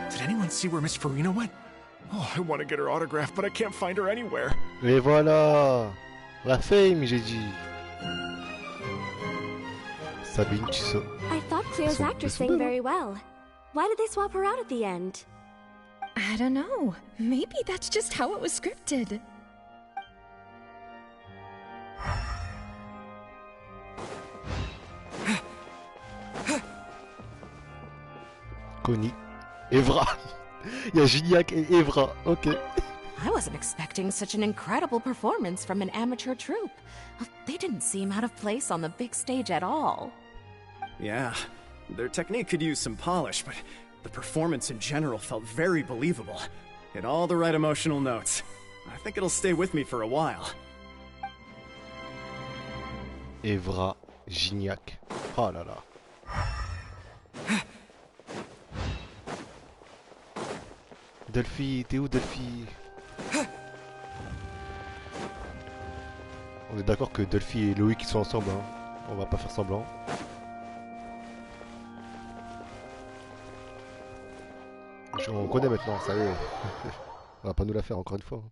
Did anyone see where Miss Furina went? Oh, I want to get her autograph, but I can't find her anywhere. Et voilà, la fame, j'ai dit. Sabine, tu sais. I thought Claire's actor sang very well. Why did they swap her out at the end? I don't know. Maybe that's just how it was scripted. Connie. Evra. Il y a Gignac et Evra. Ok. I wasn't expecting such an incredible performance from an amateur troupe. They didn't seem out of place on the big stage at all. Yeah, their technique could use some polish, but the performance in general felt very believable. Hit all the right emotional notes. I think it'll stay with me for a while. Evra, Gignac. Oh là là. Delphi, t'es où Delphi? On est d'accord que Delphi et Loïc sont ensemble, hein. On va pas faire semblant. On connaît maintenant, ça y est. On va pas nous la faire encore une fois.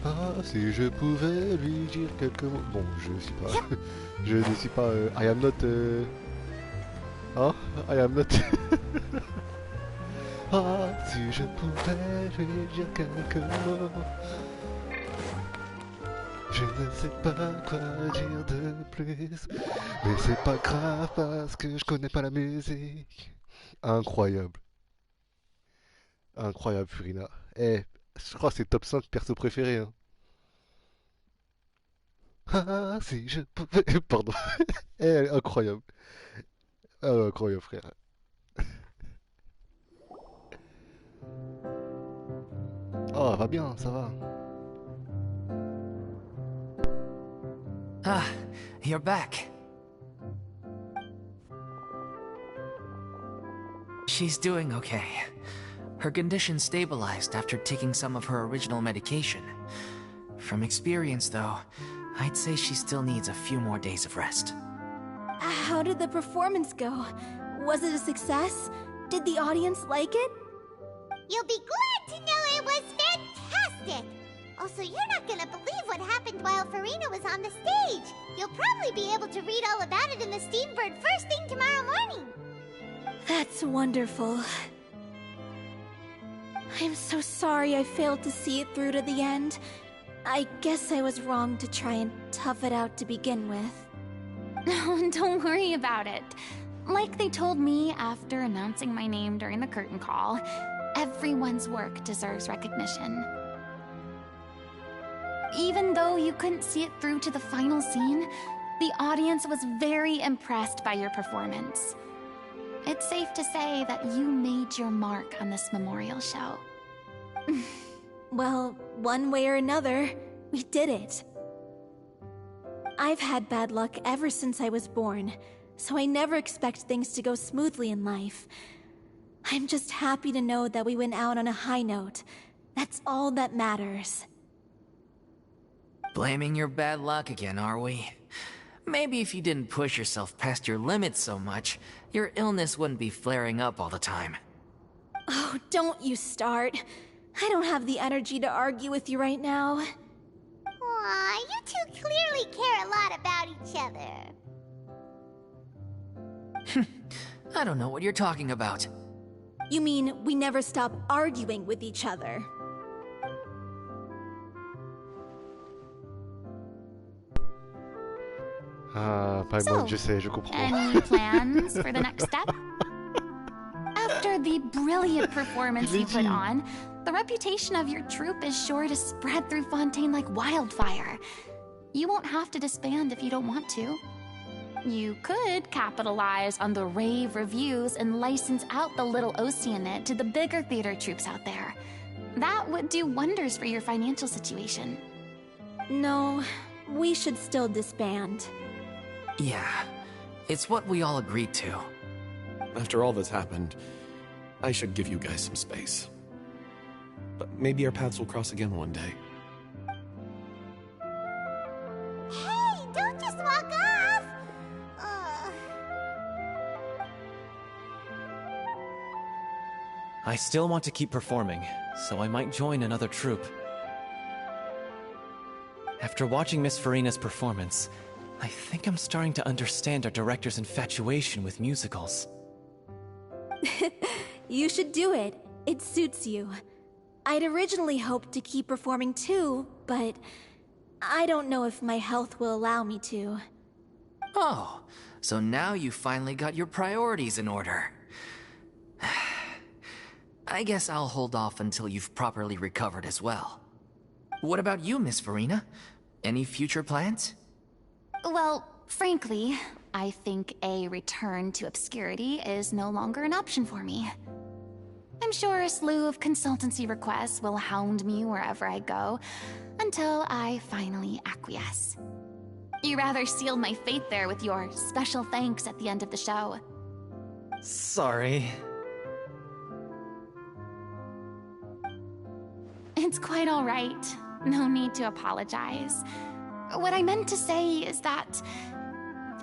Ah, si je pouvais lui dire quelques mots. Bon, je suis pas. Je ne suis pas. I am not. Hein? I am not. Ah, si je pouvais lui dire quelques mots. Je ne sais pas quoi dire de plus. Mais c'est pas grave parce que je connais pas la musique. Incroyable. Incroyable, Furina. Eh, je crois que c'est top 5 perso préféré. Hein. Ah, si je pouvais. Pardon. Eh, elle est incroyable. Ah, incroyable, frère. Oh, va bien, ça va. Ah, you're back. She's doing okay. Her condition stabilized after taking some of her original medication. From experience, though, I'd say she still needs a few more days of rest. How did the performance go? Was it a success? Did the audience like it? You'll be glad to know it was fantastic! Also, you're not gonna believe what happened while Furina was on the stage. You'll probably be able to read all about it in the Steambird first thing tomorrow morning. That's wonderful. I'm so sorry I failed to see it through to the end. I guess I was wrong to try and tough it out to begin with. No, don't worry about it. Like they told me after announcing my name during the curtain call, everyone's work deserves recognition. Even though you couldn't see it through to the final scene, the audience was very impressed by your performance. It's safe to say that you made your mark on this memorial show. Well, one way or another, we did it. I've had bad luck ever since I was born, so I never expect things to go smoothly in life. I'm just happy to know that we went out on a high note. That's all that matters. Blaming your bad luck again, are we? Maybe if you didn't push yourself past your limits so much, your illness wouldn't be flaring up all the time. Oh, don't you start. I don't have the energy to argue with you right now. Aw, you two clearly care a lot about each other. I don't know what you're talking about. You mean we never stop arguing with each other? Ah, pas moi, je sais, je comprends. Any plans for the next step? After the brilliant performance you put on, the reputation of your troupe is sure to spread through Fontaine like wildfire. You won't have to disband if you don't want to. You could capitalize on the rave reviews and license out the Little Oceanid to the bigger theater troupes out there. That would do wonders for your financial situation. No, we should still disband. Yeah, it's what we all agreed to. After all that's happened, I should give you guys some space. But maybe our paths will cross again one day. Hey, don't just walk off! I still want to keep performing, so I might join another troupe. After watching Miss Furina's performance, I think I'm starting to understand our director's infatuation with musicals. You should do it. It suits you. I'd originally hoped to keep performing too, but I don't know if my health will allow me to. Oh, so now you finally got your priorities in order. I guess I'll hold off until you've properly recovered as well. What about you, Miss Furina? Any future plans? Well, frankly, I think a return to obscurity is no longer an option for me. I'm sure a slew of consultancy requests will hound me wherever I go, until I finally acquiesce. You rather sealed my fate there with your special thanks at the end of the show. Sorry. It's quite all right. No need to apologize. What I meant to say is that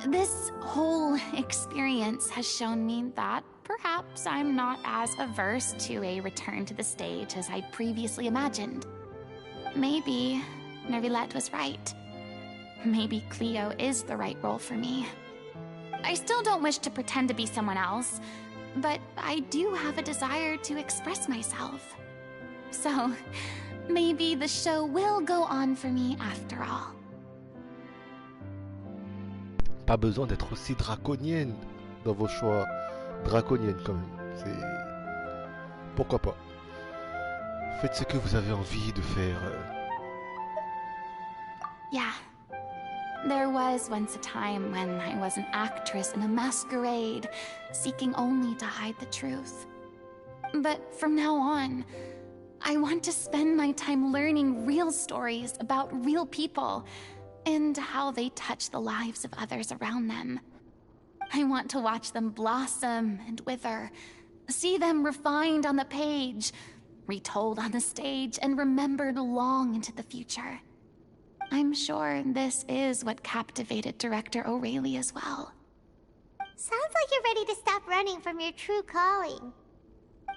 this whole experience has shown me that perhaps I'm not as averse to a return to the stage as I previously imagined. Maybe Nervilette was right. Maybe Cleo is the right role for me. I still don't wish to pretend to be someone else, but I do have a desire to express myself. So, maybe the show will go on for me after all. Pas besoin d'être aussi draconienne dans vos choix. Draconienne quand même. C'est... Pourquoi pas. Faites ce que vous avez envie de faire. Yeah. There was once a time when I was an actress in a masquerade, seeking only to hide the truth. But from now on, I want to spend my time learning real stories about real people and how they touch the lives of others around them. I want to watch them blossom and wither, see them refined on the page, retold on the stage, and remembered long into the future. I'm sure this is what captivated director O'Reilly as well. Sounds like you're ready to stop running from your true calling.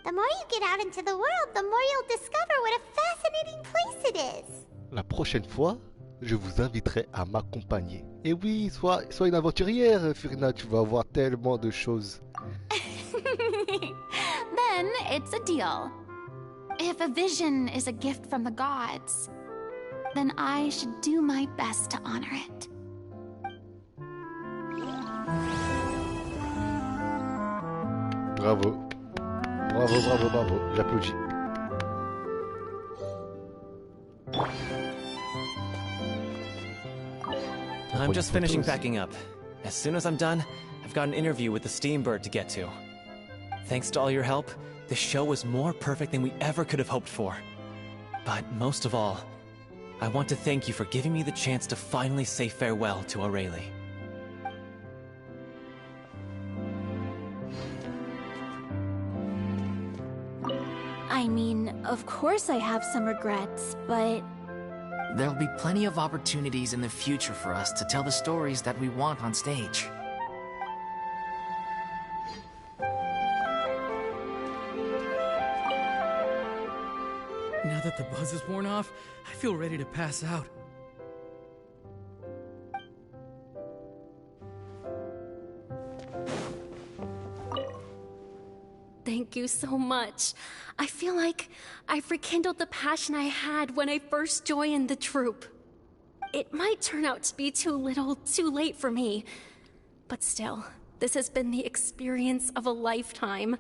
The more you get out into the world, the more you'll discover what a fascinating place it is. La prochaine fois, je vous inviterai à m'accompagner. Et oui, sois une aventurière, Furina, tu vas voir tellement de choses. Then it's a deal. If a vision is a gift from the gods, then I should do my best to honor it. Bravo. Bravo, bravo, bravo. J'applaudis. I'm just finishing packing up. As soon as I'm done, I've got an interview with the Steambird to get to. Thanks to all your help, this show was more perfect than we ever could have hoped for. But most of all, I want to thank you for giving me the chance to finally say farewell to O'Reilly. I mean, of course I have some regrets, but... There'll be plenty of opportunities in the future for us to tell the stories that we want on stage. Now that the buzz is worn off, I feel ready to pass out. Thank you so much. I feel like I've rekindled the passion I had when I first joined the troupe. It might turn out to be too little, too late for me. But still, this has been the experience of a lifetime.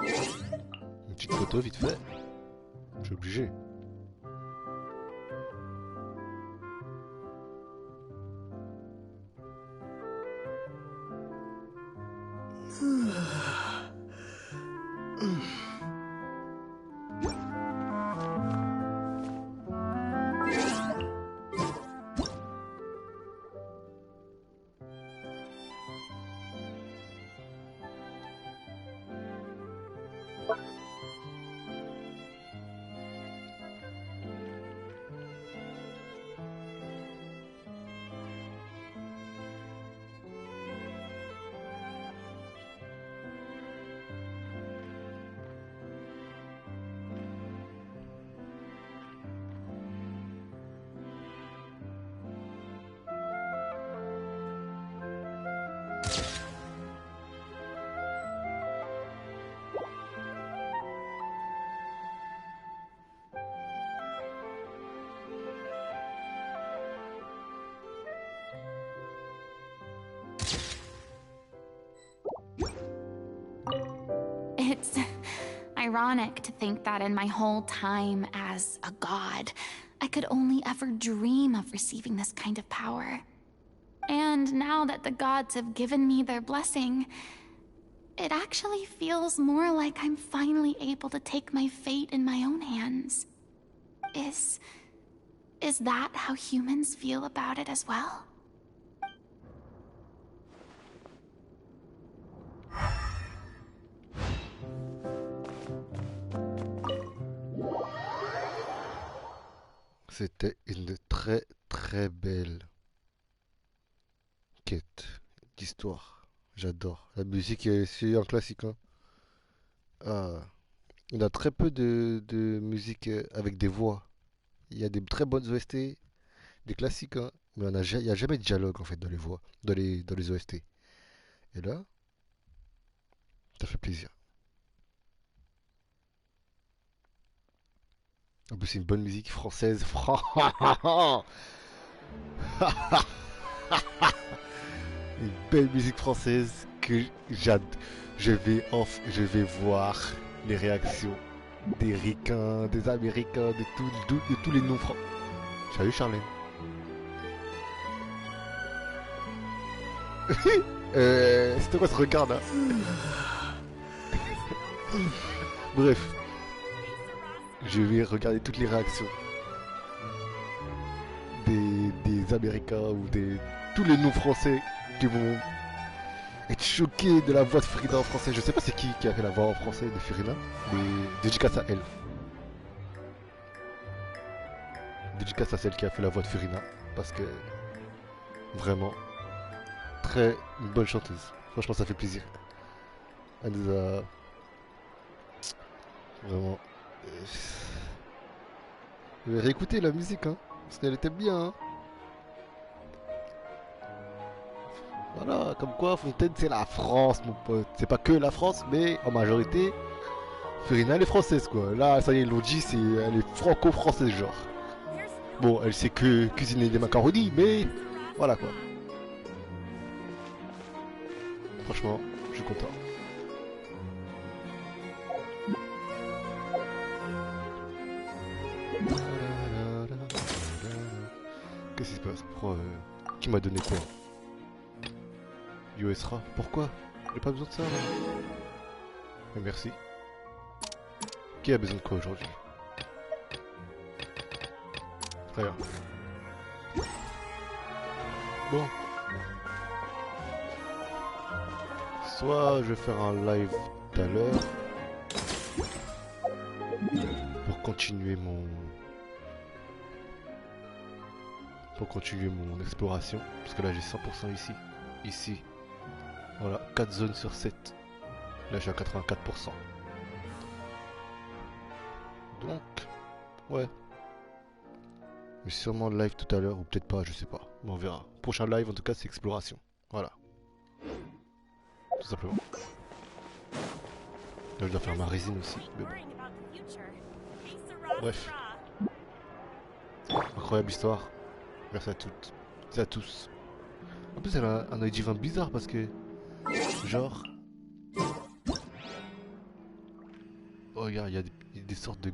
Une petite photo vite fait. Je suis obligé. It's ironic to think that in my whole time as a god, I could only ever dream of receiving this kind of power. And now that the gods have given me their blessing, it actually feels more like I'm finally able to take my fate in my own hands. Is that how humans feel about it as well? C'était une très très belle quête d'histoire. J'adore. La musique, c'est un classique, hein. Ah, on a très peu de musique avec des voix. Il y a des très bonnes OST, des classiques, hein, mais il n'y a jamais de dialogue en fait dans les voix, dans les OST. Et là, ça fait plaisir. En plus, c'est une bonne musique française. Une belle musique française que j'adore. Je vais voir les réactions des Ricains, des Américains, de tous les noms français. Salut Charlène. C'était quoi ce regard là? Bref, je vais regarder toutes les réactions des Américains ou tous les noms français qui vont être choqués de la voix de Furina en français. Je sais pas c'est qui a fait la voix en français de Furina, mais dédicace à elle. Dédicace à celle qui a fait la voix de Furina, parce que vraiment, une bonne chanteuse. Franchement, ça fait plaisir. Elle nous a vraiment. Je vais réécouter la musique, hein, parce qu'elle était bien. Hein. Voilà, comme quoi Fontaine c'est la France, mon pote. C'est pas que la France, mais en majorité, Furina elle est française quoi. Là, ça y est, ils l'ont dit, elle est franco-française genre. Bon, elle sait que cuisiner des macaronis, mais voilà quoi. Franchement, je suis content. Qu'est-ce qui se passe? Qui m'a donné quoi? USRA. Pourquoi? J'ai pas besoin de ça. Mais merci. Qui a besoin de quoi aujourd'hui? Très bien. Bon. Soit je vais faire un live tout à l'heure pour continuer mon exploration, parce que là j'ai 100% ici. Ici. Voilà, 4 zones sur 7. Là j'ai à 84%. Donc, ouais. Mais sûrement live tout à l'heure, ou peut-être pas, je sais pas. Mais on verra. Prochain live en tout cas c'est exploration. Voilà. Tout simplement. Là je dois faire ma résine aussi. Mais bon. Bref. Incroyable histoire. Merci à toutes et à tous. En plus elle a un œil divin bizarre parce que genre oh regarde il y a des sortes de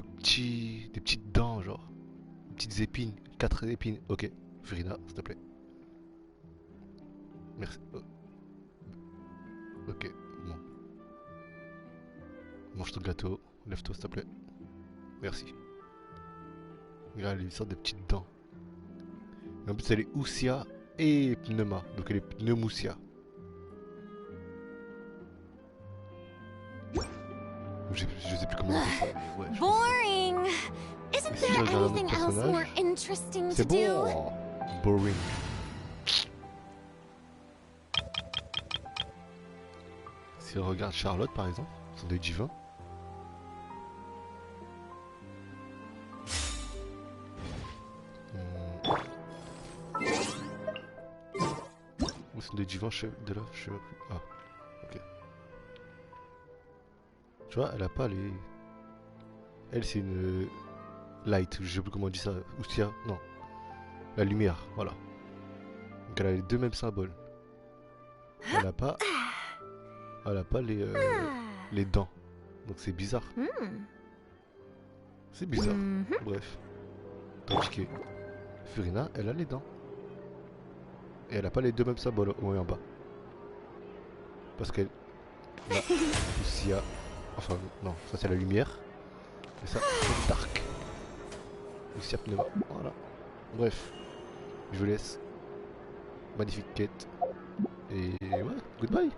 petites dents genre des petites épines, 4 épines. Ok, Furina s'il te plaît. Merci. Oh. Ok, bon. Mange ton gâteau, lève-toi s'il te plaît. Merci. Regarde, elle a une sorte de petites dents. Et en plus elle est Oussia et Pneuma, donc elle est Pneumoussia. Je sais plus comment on fait ça, mais ouais. Boring! Isn't there anything else more interesting to do? C'est bon! Boring. Si on regarde Charlotte par exemple, son œil divin. Où son œil divin de là, je sais pas plus. Ah, ok. Tu vois, elle a pas les. Elle, c'est une light, je sais plus comment on dit ça. Oustia, non. La lumière, voilà. Donc elle a les deux mêmes symboles. Elle a pas. Elle a pas les dents. Donc c'est bizarre. C'est bizarre. Bref. Tandis que Furina, elle a les dents. Et elle a pas les deux mêmes symboles au haut et en bas. Parce qu'elle. Là, Oustia. Enfin, non, ça c'est la lumière. Et ça, c'est le dark. Oustia Pneuma. Voilà. Bref. Je vous laisse. Magnifique quête. Et ouais, goodbye.